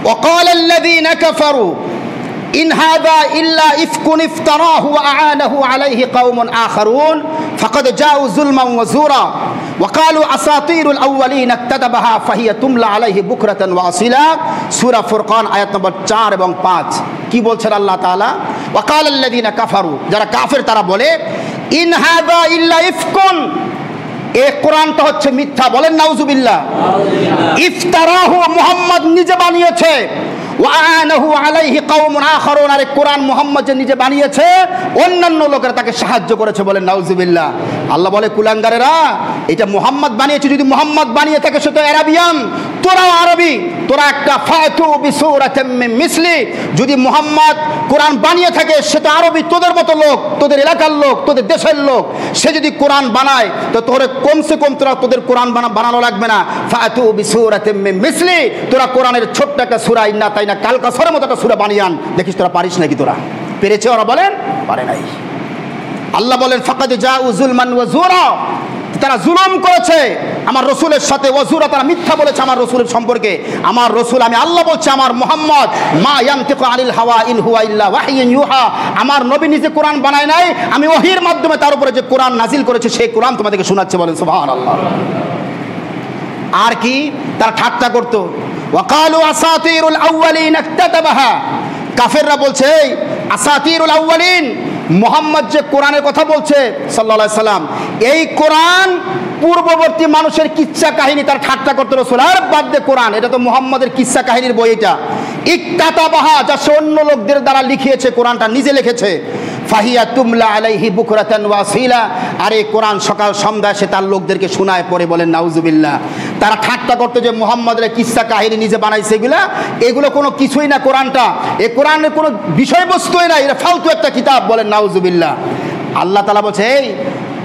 [SPEAKER 1] ওয়াকালাল্লাযীনা কাফারু ইন হাযা ইল্লা ইফকুন ইফতারাহু ওয়া আ'ানাহু আলাইহি কওমুন আখারুন ফাকাদ জাউ যুলমান ওয়া যুরা ওয়া ক্বালু আসাতিরুল আউওয়ালিন ইক্তাতাবাহা ফাহিয়া তুমলা আলাইহি বুকরাতান ওয়া আসিলা। সূরা ফুরকান আয়াত নম্বর 4 এবং 5 কি বলছেন আল্লাহ তাআলা? ওয়াকালাল্লাযীনা কাফারু, যারা কাফের তারা বলে, ইন হাযা ইল্লা ইফকুন, এই কোরআনটা হচ্ছে মিথ্যা। বলেন নাউজুবিল্লাহ। ইফতারাহু, মুহাম্মদ নিজে বানিয়েছে, ওয়া আ'ানাহু আলাইহি কওমুন আখারুন, আর কোরআন মুহাম্মদ যে নিজে বানিয়েছে অন্যান্য লোকেরা তাকে সাহায্য করেছে। বলেন নাউজুবিল্লাহ। আল্লাহ বলে কুলাঙ্গারেরা, এটা মুহাম্মদ বানিয়েছে, যদি মুহাম্মদ বানিয়ে থাকে সে তো আরবিয়ান, তোরাও আরবি, তোরা একটা ফাতু বিসূরাতিম মিন মিসলি, যদি মুহাম্মদ কোরআন বানিয়ে থাকে সে তো আরবি, তোদের মতো লোক, তোদের এলাকার লোক, তোদের দেশের লোক, সে যদি কোরআন বানায় তো তোরে কমসে কম তোদের কোরআন বানানো লাগবে না। ফাতু বিসূরাতিম মিন মিসলি, তোরা কোরআনের ছোট্ট একটা সূরা ইন্না তাইনা কাল কাসরের মতো একটা সূরা বানিয়ে আন, দেখিস তোরা পারিস নাকি। তোরা পেরেছে? ওরা বলেন পারে নাই। আল্লাহ বলেন ফাকাদ জাউ যুলমান ওয়া যুরা, তারা জুলুম করেছে আমার রসুলের সাথে, ওয়াজুরা, তারা মিথ্যা বলেছে আমার রসুলের সম্পর্কে। আমার রসুল, আমি আল্লাহ বলছি, আমার মুহাম্মদ মা ইয়ানতিকু আনিল হাওয়া ইন হুয়া ইল্লা ওয়াহয়ুন ইউহা, আমার নবী নিজে কোরআন বানায় নাই, আমি ওহীর মাধ্যমে তার উপরে যে কোরআন নাজিল করেছে সেই কোরআন তোমাদেরকে শোনাচ্ছে। বলেন সুবহানাল্লাহ। আর কি তারা ঠাট্টা করতো, ওয়াকালু আসাতিরুল আউওয়ালিন ইক্তাতাবাহা, কাফেররা বলছে এই আসাতিরুল আউওয়ালিন, মুহাম্মদ যে কোরআনের কথা বলছে সাল্লাল্লাহু আলাইহি সাল্লাম, এই কোরআন পূর্ববর্তী মানুষের কিচ্ছা কাহিনী, তার ঠাট্টা করতে রাসূল, আর বাদ দে কোরআন, এটা তো মুহাম্মদের কিচ্ছা কাহিনীর বই, এটা ইক্তাতাবাহা, যা সে অন্য লোকদের দ্বারা লিখিয়েছে, কোরআনটা নিজে লিখেছে। ফাহিয়া তুমলা আলাইহি বুকরাতান ওয়া আসিলা, আর এই কোরআন সকাল সন্ধ্যা সে তার লোকদেরকে শোনায় পড়ে। বলেন নাউজুবিল্লাহ। তারা ঠাট্টা করতে যে মুহাম্মদের কিচ্ছা কাহিনী নিজে বানাইছে, এগুলো কোনো কিছুই না। কোরআনটা, এই কোরআনের কোনো বিষয়বস্তুই না, এটা ফালতু একটা কিতাব। বলেন নাউজুবিল্লাহ। আল্লাহ তাআলা বলছে এই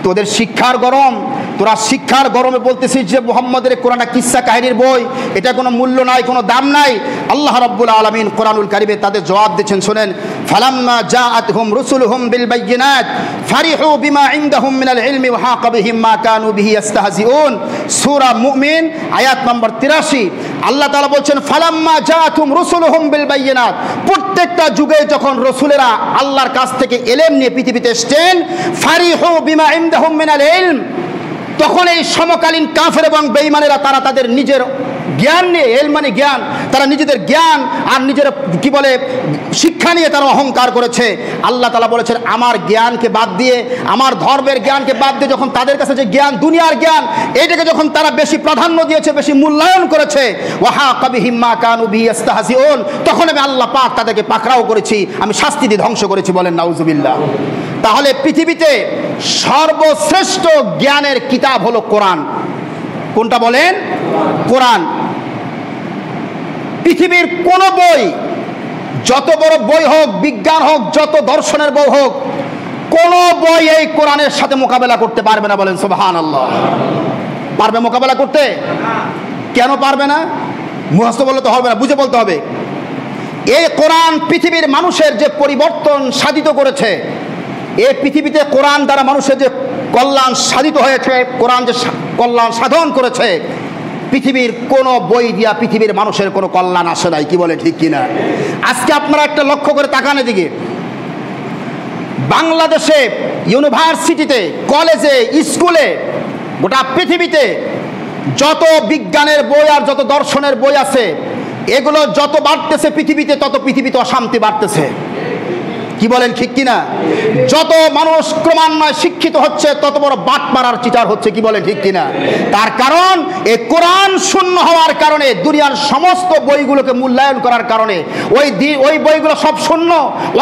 [SPEAKER 1] তোদের শিক্ষার গরম, তোরা শিক্ষার গরমে বলতেছিস যে মুহাম্মদের কোরআনটা কিসসা কাহিনীর বই, এটা কোনো মূল্য নাই, কোনো দাম নাই। আল্লাহ রাব্বুল আলামিন কোরআনুল কারীমে তাদের জবাব দিচ্ছেন, শোনেন, ফালাম্মা জাআতহুম রুসুলুহুম বিল বাইয়িনাত ফারিহু বিমা ইনদাহুম মিনাল ইলমি ওয়া হাকা বিহিম মা কানু বিহি ইস্তাহজিউন। সূরা মুমিন আয়াত নম্বর 83। আল্লাহ তাআলা বলছেন, ফালাম্মা জাআতহুম রুসুলুহুম বিল বাইয়িনাত, প্রত্যেকটা যুগে যখন রাসূলেরা আল্লাহর কাছ থেকে ইলম নিয়ে পৃথিবীতে এসেছেন, ফারিহু বিমা ইনদাহুম মিনাল ইলম, তখন এই সমকালীন কাফের এবং বেঈমানেরা তারা তাদের নিজের জ্ঞান নিয়ে, এল মানে জ্ঞান, তারা নিজেদের জ্ঞান আর নিজের কি বলে শিক্ষা নিয়ে তারা অহংকার করেছে। আল্লাহ তাআলা বলেছেন, আমার জ্ঞানকে বাদ দিয়ে, আমার ধর্মের জ্ঞানকে বাদ দিয়ে যখন তাদের কাছে যে জ্ঞান, দুনিয়ার জ্ঞান, এইটাকে যখন তারা বেশি প্রাধান্য দিয়েছে, বেশি মূল্যায়ন করেছে, ওয়াহাকা বিহিম মা কানু বিহি ইস্তাহজিউন, তখন আমি আল্লাহ পাক তাদেরকে পাকড়াও করেছি, আমি শাস্তি দিয়ে ধ্বংস করেছি। বলেন নাউজুবিল্লাহ। তাহলে পৃথিবীতে সর্বশ্রেষ্ঠ জ্ঞানের কিতাব হলো কোরআন। কোনটা বলেন? কোরআন। পৃথিবীর কোন বই, যত বড় বই হোক, বিজ্ঞান হোক, যত দর্শনের বই হোক, কোন বই এই কোরআনের সাথে মোকাবেলা করতে পারবে না। বলেন সুবহানাল্লাহ। পারবে মোকাবেলা করতে? কেন পারবে না? মুখস্থ বললে তো হবে না, বুঝে বলতে হবে। এই কোরআন পৃথিবীর মানুষের যে পরিবর্তন সাধিত করেছে, এই পৃথিবীতে কোরআন দ্বারা মানুষের যে কল্যাণ সাধিত হয়েছে, কোরআন যে কল্যাণ সাধন করেছে, পৃথিবীর কোন বই দিয়া পৃথিবীর মানুষের কোনো কল্যাণ আসে নাই। কি বলে, ঠিক কিনা? আজকে আপনারা একটা লক্ষ্য করে তাকান এদিকে, বাংলাদেশে ইউনিভার্সিটিতে, কলেজে, স্কুলে, গোটা পৃথিবীতে যত বিজ্ঞানের বই আর যত দর্শনের বই আছে, এগুলো যত বাড়তেছে পৃথিবীতে, তত পৃথিবীতে অশান্তি বাড়তেছে। কি বলেন, ঠিক কিনা? যত মানুষ ক্রমান্বয়ে শিক্ষিত হচ্ছে, তত বড় বাটপাড়ার চিটার হচ্ছে। কি বলেন, ঠিক কিনা? তার কারণ এই কোরআন শূন্য হওয়ার কারণে, দুনিয়ার সমস্ত বইগুলোকে মূল্যায়ন করার কারণে ওই বইগুলো সব শূন্য,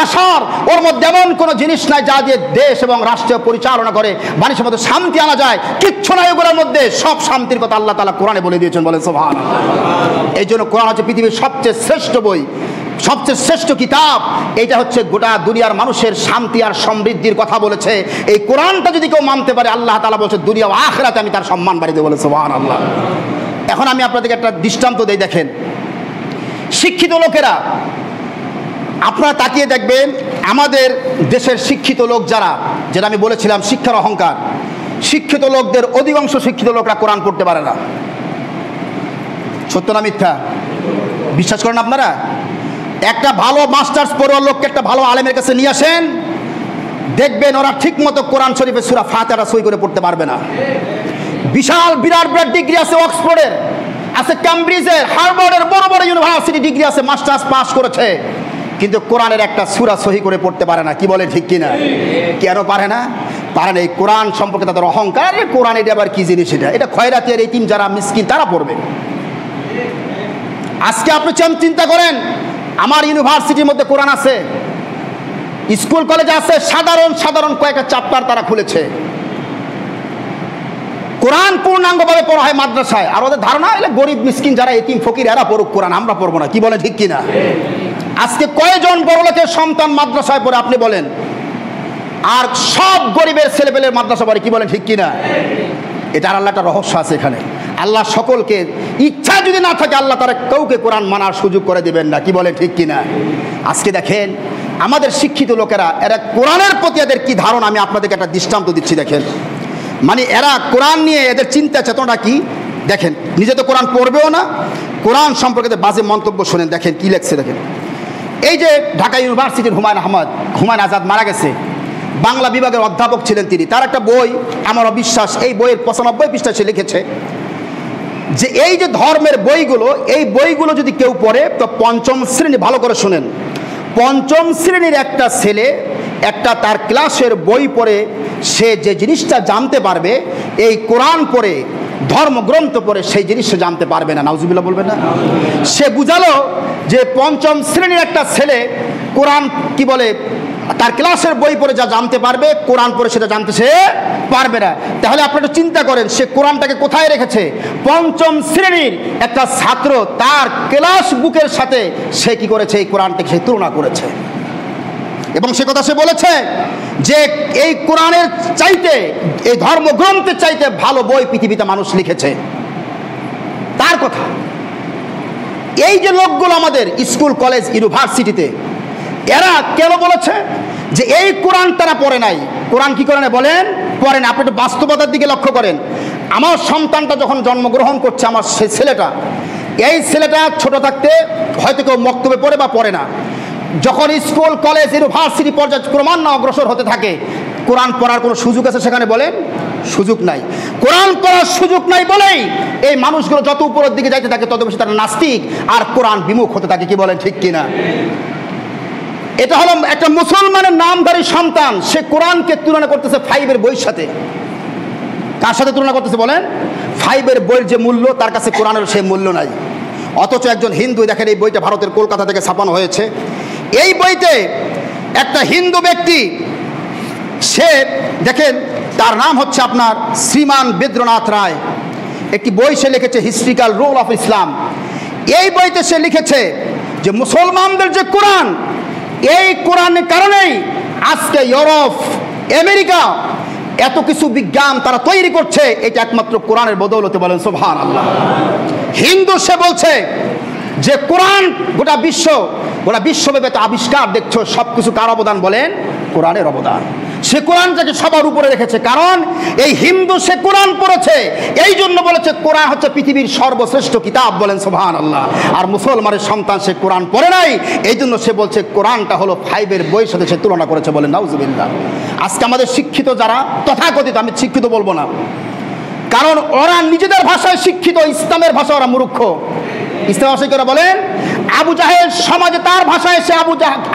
[SPEAKER 1] অসার, ওর মধ্যে এমন কোনো জিনিস নাই যা দিয়ে দেশ এবং রাষ্ট্র পরিচালনা করে মানুষের মধ্যে শান্তি আনা যায়। কিচ্ছু নাই ওগুলোর মধ্যে, সব শান্তির কথা আল্লাহ তাআলা কোরআনে বলে দিয়েছেন। বলেন সুবহানাল্লাহ। এই জন্য কোরআন হচ্ছে পৃথিবীর সবচেয়ে শ্রেষ্ঠ বই, সবচেয়ে শ্রেষ্ঠ কিতাব। এইটা হচ্ছে গোটা দুনিয়ার মানুষের শান্তি আর সমৃদ্ধির কথা বলেছে। এই কোরআনটা যদি কেউ মানতে পারে, আল্লাহ তাআলা বলছে দুনিয়া ও আখিরাতে আমি তার সম্মান বাড়িয়ে দেব। বলে সুবহানাল্লাহ। এখন আমি আপনাদেরকে একটা দৃষ্টান্ত দেই। দেখেন, শিক্ষিত লোকেরা, আপনারা তাকিয়ে দেখবেন, আমাদের দেশের শিক্ষিত লোক যারা, যেটা আমি বলেছিলাম শিক্ষার অহংকার, শিক্ষিত লোকদের অধিকাংশ শিক্ষিত লোকরা কোরআন পড়তে পারে না। সত্য না মিথ্যা? বিশ্বাস করেন আপনারা? একটা ভালো মাস্টার্স পড়ুয়ার লোককে একটা ভালো আলেমের কাছে নিয়ে আসেন, দেখবেন ওরা ঠিক মতো কোরআন শরীফের সূরা ফাতিহা সই করে পড়তে পারবে না। বিশাল বিরাট বিরাট ডিগ্রি আছে, অক্সফোর্ডের আছে, ক্যামব্রিজের, হার্ভার্ডের, বড় বড় ইউনিভার্সিটি ডিগ্রি আছে, মাস্টার্স পাস করেছে, কিন্তু কোরআনের একটা সূরা সহি করে পড়তে পারে না। কি বলে, ঠিক কিনা? কেন পারে না? পারে না, এই কোরআন সম্পর্কে তাদের অহংকার। কোরআন এটা আবার কি জিনিস? এটা খয়রাতি আর এতিম যারা মিসকিন তারা পড়বে। আজকে আপনি চিন্তা করেন, আমার ইউনিভার্সিটির মধ্যে কোরআন আছে, স্কুল কলেজে আছে, সাধারণ সাধারণ কয়েকটা চ্যাপ্টার তারা খুলেছে। কোরআন পূর্ণাঙ্গভাবে পড়া হয় মাদ্রাসায়, আর ওদের ধারণা এলে গরিব মিসকিন যারা এতিম ফকির এরা পড়ুক কোরআন, আমরা পড়বো না। কি বলে, ঠিক কিনা? আজকে কয়জন বড় লোকের সন্তান মাদ্রাসায় পড়ে আপনি বলেন, আর সব গরিবের ছেলেপেলের মাদ্রাসা পড়ে। কি বলেন, ঠিক কিনা? এটার আল্লাহ একটা রহস্য আছে এখানে। আল্লাহ সকলকে, ইচ্ছা যদি না থাকে আল্লাহ তারা কাউকে কোরআন মানার সুযোগ করে দিবেন না। কি বলেন, ঠিক কিনা? আজকে দেখেন আমাদের শিক্ষিত লোকেরা, এরা কোরআনের প্রতি এদের কি ধারণা, আমি আপনাদেরকে একটা দৃষ্টান্ত দিচ্ছি। দেখেন, মানে এরা কোরআন নিয়ে এদের চিন্তা চেতনাটা কি দেখেন। নিজে তো কোরআন পড়বেও না, কোরআন সম্পর্কে বাজে মন্তব্য শোনেন। দেখেন কি লেখছে। দেখেন, এই যে ঢাকা ইউনিভার্সিটির হুমায়ুন আজাদ মারা গেছে, বাংলা বিভাগের অধ্যাপক ছিলেন তিনি। তার একটা বই, আমার অবিশ্বাস, এই বইয়ের 95 পৃষ্ঠা সে লিখেছে যে এই যে ধর্মের বইগুলো, এই বইগুলো যদি কেউ পড়ে তো পঞ্চম শ্রেণী, ভালো করে শোনেন, পঞ্চম শ্রেণীর একটা ছেলে একটা তার ক্লাসের বই পড়ে সে যে জিনিসটা জানতে পারবে, এই কোরআন পড়ে, ধর্মগ্রন্থ পড়ে সেই জিনিস সে জানতে পারবে না। নাউজুবিল্লাহ বলবে না? সে বুঝালো যে পঞ্চম শ্রেণীর একটা ছেলে কোরআন কি বলে, তার ক্লাসের বই পড়ে যা জানতে পারবে, কোরআন পড়ে সেটা জানতে সে পারবে না। তাহলে আপনারা চিন্তা করেন, সে কোরআনটাকে কোথায় রেখেছে? পঞ্চম শ্রেণীর একটা ছাত্র তার ক্লাস বুকের সাথে সে কি করেছে? এই কোরআনটাকে সে তুলনা করেছে। এবং সে কথা সে বলেছে যে এই কোরআনের চাইতে, এই ধর্মগ্রন্থের চাইতে ভালো বই পৃথিবীতে মানুষ লিখেছে, তার কথা। এই যে লোকগুলো আমাদের স্কুল কলেজ ইউনিভার্সিটিতে, এরা কেন বলেছে যে এই কোরআন তারা পড়ে নাই? কোরআন কি করে না বলেন? পড়ে না। আপনি একটু বাস্তবতার দিকে লক্ষ্য করেন। আমার সন্তানটা যখন জন্মগ্রহণ করছে, আমার সেই ছেলেটা, এই ছেলেটা ছোট থাকতে হয়তো কেউ মক্তবে পড়ে বা পড়ে না। যখন স্কুল কলেজ ইউনিভার্সিটি পর্যায়ে ক্রমান্বয়ে অগ্রসর হতে থাকে, কোরআন পড়ার কোনো সুযোগ আছে সেখানে বলেন? সুযোগ নাই। কোরআন পড়ার সুযোগ নাই বলেই এই মানুষগুলো যত উপরের দিকে যাইতে থাকে তত বেশি তারা নাস্তিক আর কোরআন বিমুখ হতে থাকে। কি বলেন, ঠিক কিনা? এটা হলো একটা মুসলমানের নামধারী সন্তান, সে কোরআনকে তুলনা করতেছে 5-এর বইয়ের সাথে। কার সাথে তুলনা করতেছে বলেন? 5-এর বইয়ের যে মূল্য, তার কাছে কোরআনের সেই মূল্য নাই। অথচ একজন হিন্দু, দেখেন এই বইটা ভারতের কলকাতা থেকে ছাপানো হয়েছে। এই বইতে একটা হিন্দু ব্যক্তি, সে দেখেন তার নাম হচ্ছে আপনার শ্রীমান বেদ্রনাথ রায়, একটি বই সে লিখেছে, হিস্ট্রিক্যাল রোল অফ ইসলাম। এই বইতে সে লিখেছে যে মুসলমানদের যে কোরআন, এই কোরআনের কারণেই আজকে ইউরোপ, আমেরিকা এত কিছু বিজ্ঞান তারা তৈরি করছে, এটা একমাত্র কোরআনের বদৌলতে। বলেন সুবহানাল্লাহ। হিন্দু সে বলছে যে কোরআন গোটা বিশ্বব্যাপী আবিষ্কার দেখছো, সব কিছু কার অবদান বলেন? কোরআনের অবদান। সে কোরআনটাকে সবার উপরে রেখেছে, কারণ এই হিন্দু সে কোরআন পড়েছে, এই জন্য বলেছে কোরআন হচ্ছে পৃথিবীর সর্বশ্রেষ্ঠ কিতাব। বলেন সুবহানাল্লাহ। আর মুসলমানের সন্তান সে কোরআন পড়ে নাই, এই জন্য সে বলছে কোরআনটা হলো 5-এর বইয়ের সাথে সে তুলনা করেছে। বলেন নাউজুবিল্লাহ। আজকে আমাদের শিক্ষিত যারা, তথাকথিত, আমি শিক্ষিত বলবো না, কারণ ওরা নিজেদের ভাষায় শিক্ষিত, ইসলামের ভাষা ওরা মূর্খ। ইসলাম ভাষায় করে বলেন, আবু জাহেল সমাজে তার ভাষায় সে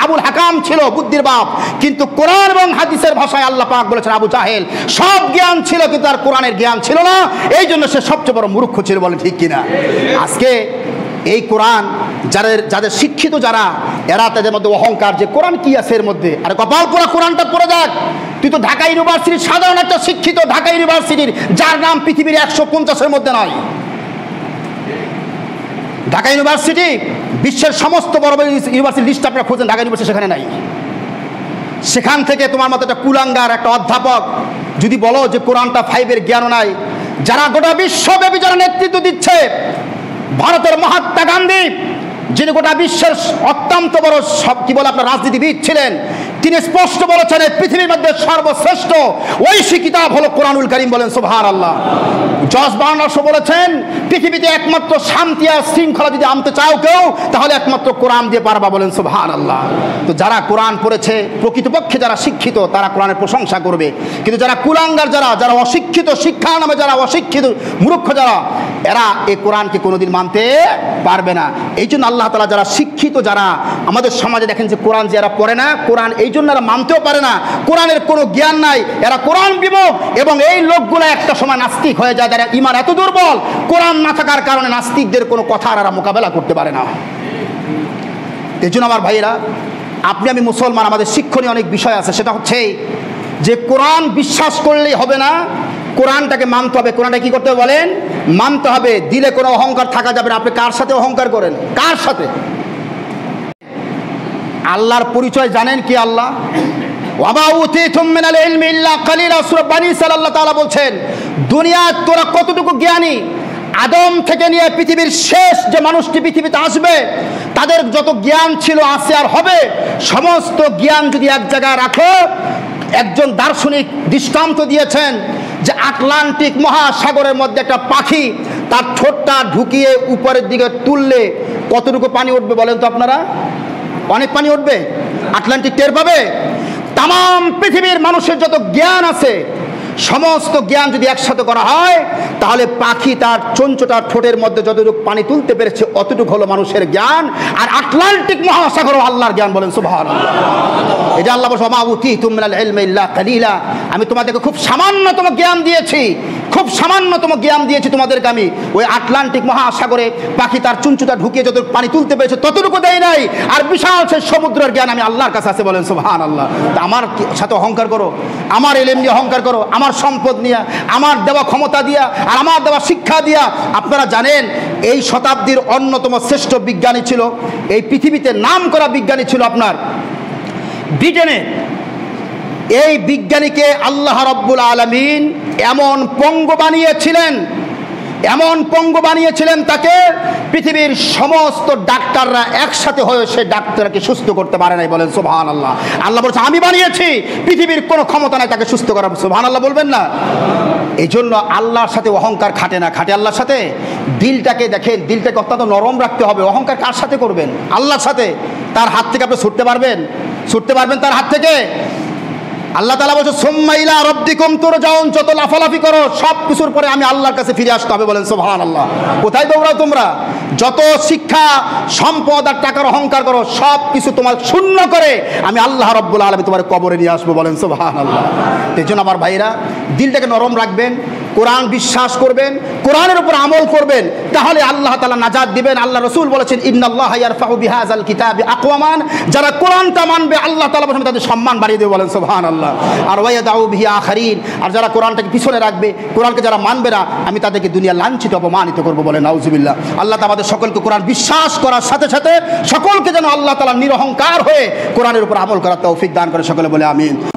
[SPEAKER 1] আবুল হাকাম ছিল, বুদ্ধির বাপ, কিন্তু কোরআন এবং হাদিসের ভাষায় আল্লাহ পাক বলেছেন আবু জাহেল সব জ্ঞান ছিল কিন্তু তার কোরআনের জ্ঞান ছিল না, এই জন্য সে সবচেয়ে বড় মূর্খ ছিল। বলেন ঠিক কিনা? আজকে এই কোরআন যাদের শিক্ষিত যারা, এরা তাদের মধ্যে অহংকার যে কোরআন কি আছে এর মধ্যে। আরে কপাল পোড়া, কোরআনটা পড়ে যাক। তুই তো ঢাকা ইউনিভার্সিটির সাধারণ একটা শিক্ষিত, ঢাকা ইউনিভার্সিটির, যার নাম পৃথিবীর 150-এর মধ্যে নয়। ঢাকা ইউনিভার্সিটি বিশ্বের সমস্ত বড় বড় ইউনিভার্সিটি লিস্ট আপনারা খোঁজেন, ঢাকা ইউনিভার্সিটি সেখানে নাই। সেখান থেকে তোমার মতো একটা কুলাঙ্গার একটা অধ্যাপক যদি বলো যে কোরআনটা 5-এর জ্ঞানও নাই, যারা গোটা বিশ্বব্যাপী যারা নেতৃত্ব দিচ্ছে, ভারতের মহাত্মা গান্ধী, যিনি গোটা বিশ্বের অত্যন্ত বড় কি বলে আপনার রাজনীতিবিদ ছিলেন, তিনি স্পষ্ট বলেছেন পৃথিবীর মধ্যে সর্বশ্রেষ্ঠ ঐশী কিতাব হলো কোরআনুল কারীম। বলেন সুবহানাল্লাহ। জর্জ বার্নার্ড শো বলেছেন পৃথিবীতে একমাত্র শান্তি আর শৃঙ্খলা যদি আনতে চাও কেউ, তাহলে একমাত্র কোরআন দিয়ে পারবা। বলেন সুবহানাল্লাহ। তো যারা কোরআন পড়েছে, প্রকৃতপক্ষে যারা শিক্ষিত, তারা কোরআনের প্রশংসা করবে, কিন্তু যারা কুলাঙ্গার, যারা অশিক্ষিত, শিক্ষার নামে যারা অশিক্ষিত মূর্খ যারা, এরা এই কোরআনকে কোনোদিন মানতে পারবে না। এই জন্য আল্লাহ তাআলা যারা শিক্ষিত, যারা আমাদের সমাজে দেখেন যে কোরআন যারা পড়ে না, কোরআন এই জন্য এরা মানতেও পারে না, কোরআনের কোনো জ্ঞান নাই, এরা কোরআন বিমুখ, এবং এই লোকগুলো একটা সময় নাস্তিক হয়ে যায়। তারা ঈমান এত দুর্বল, কোরআন না থাকার কারণে নাস্তিকদের কোনো কথা এরা মোকাবেলা করতে পারে না। এই জন্য আমার ভাইয়েরা, আপনি আমি মুসলমান, আমাদের শিক্ষণীয় অনেক বিষয় আছে। সেটা হচ্ছে যে কোরআন বিশ্বাস করলেই হবে না, কোরআনটাকে মানতে হবে। কোরআনটা কি করতে হবে বলেন? মানতে হবে। দিলে কোনো অহংকার থাকা যাবে না। আপনি কার সাথে অহংকার করেন? কার সাথে? আল্লাহর পরিচয় জানেন কি? আল্লাহ ওয়ামা উতীতুম মিনাল ইলমি ইল্লা কালিলা, সূরা বানী ইসরাঈল আল্লাহ তাআলা বলছেন, দুনিয়ায় তোরা কতটুকু জ্ঞানী? আদম থেকে নিয়ে পৃথিবীর শেষ যে মানুষটি পৃথিবীতে আসবে, তাদের যত জ্ঞান ছিল, আছে আর হবে, সমস্ত জ্ঞান যদি এক জায়গায় রাখো, একজন দার্শনিক দৃষ্টান্ত দিয়েছেন যে আটলান্টিক মহাসাগরের মধ্যে একটা পাখি তার ঠোঁটটা ঢুকিয়ে উপরের দিকে তুললে কতটুকু পানি উঠবে বলেন তো আপনারা? অনেক পানি উঠবে। আটলান্টিক টের পাবে। তাম পৃথিবীর মানুষের যত জ্ঞান আছে, সমস্ত জ্ঞান যদি একসাথে করা হয়, তাহলে পাখি তার চঞ্চটার ঠোঁটের মধ্যে যতটুকু পানি তুলতে পেরেছে, অতটুকু হলো মানুষের জ্ঞান। আর আটলান্টিক মহাসাগর আল্লাহর জ্ঞান। বলেন সুবহানাল্লাহ। এটা আল্লাহ বলছে ওমা উতীতুম মিনাল ইলমি ইল্লা কালিলা, আমি তোমাদেরকে খুব সামান্যতম জ্ঞান দিয়েছি, খুব সামান্যতম জ্ঞান দিয়েছি তোমাদেরকে আমি। ওই আটলান্টিক মহাসাগরে পাখি তার চুনচুটা ঢুকিয়ে যতটুকু পানি তুলতে পেরেছে ততটুকু দেয় নাই। আর বিশাল সে সমুদ্রের জ্ঞান আমি আল্লাহর কাছে আছে। বলেন সুবহানাল্লাহ। তা আমার সাথে অহংকার করো, আমার ইলম নিয়ে অহংকার করো, আমার সম্পদ নিয়ে, আমার দেওয়া ক্ষমতা দিয়া, আর আমার দেওয়া শিক্ষা দিয়া। আপনারা জানেন এই শতাব্দীর অন্যতম শ্রেষ্ঠ বিজ্ঞানী ছিল, এই পৃথিবীতে নাম করা বিজ্ঞানী ছিল আপনার ব্রিটেনের এই বিজ্ঞানীকে আল্লাহ রাব্বুল আলামিন এমন পঙ্গু বানিয়েছিলেন তাকে পৃথিবীর সমস্ত ডাক্তাররা একসাথে হয়ে সে ডাক্তারকে সুস্থ করতে পারে নাই। বলেন সুবহানাল্লাহ। আল্লাহ বলছে আমি বানিয়েছি, পৃথিবীর কোনো ক্ষমতা নাই তাকে সুস্থ করার। সুবহানাল্লাহ বলবেন না? এই জন্য আল্লাহর সাথে অহংকার খাটে না, খাটে আল্লাহর সাথে। দিলটাকে দেখেন, দিলটাকে অত্যন্ত নরম রাখতে হবে। অহংকার কার সাথে করবেন? আল্লাহর সাথে। তার হাত থেকে আপনি ছুটতে পারবেন তার হাত থেকে? আল্লাহ তাআলা বলছে সুম্মা ইলা রাব্বিকুম তুরজাউন, যত লাফালাফি করো সব কিছুর পরে আমি আল্লাহর কাছে ফিরে আসতে হবে। বলেন সুবহানাল্লাহ। কোথায় দৌড়াও তোমরা? যত শিক্ষা সম্পদ আর টাকার অহংকার করো সব কিছু তোমার শূন্য করে আমি আল্লাহ রাব্বুল আলামিন তোমার কবরে নিয়ে আসবো। বলেন সুবহানাল্লাহ। এই জন্য আমার ভাইরা দিলটাকে নরম রাখবেন, কোরআন বিশ্বাস করবেন, কোরআনের উপর আমল করবেন, তাহলে আল্লাহ তাআলা নাজাত দিবেন। আল্লাহ রাসূল বলেছেন ইন্নাল্লাহা ইয়ারফাউ বিহাযাল কিতাবি আকওয়ামান, যারা কোরআনটা মানবে আল্লাহ তাআলা বলেন তাদের সম্মান বাড়িয়ে দেবে। বলেন সুবহানাল্লাহ। আর ওয়ায়াদাউ বিহি আখারিন, আর যারা কোরআনটাকে পিছনে রাখবে, কোরআনকে যারা মানবে না, আমি তাদেরকে দুনিয়া লাঞ্ছিত অপমানিত করব। বলেন নাউজুবিল্লাহ। আল্লাহ তাআলা আমাদের সকলকে কোরআন বিশ্বাস করার সাথে সাথে সকলকে যেন আল্লাহ তাআলা নিরহংকার হয়ে কোরআনের উপর আমল করার তৌফিক দান করে। সকলে বলে আমিন।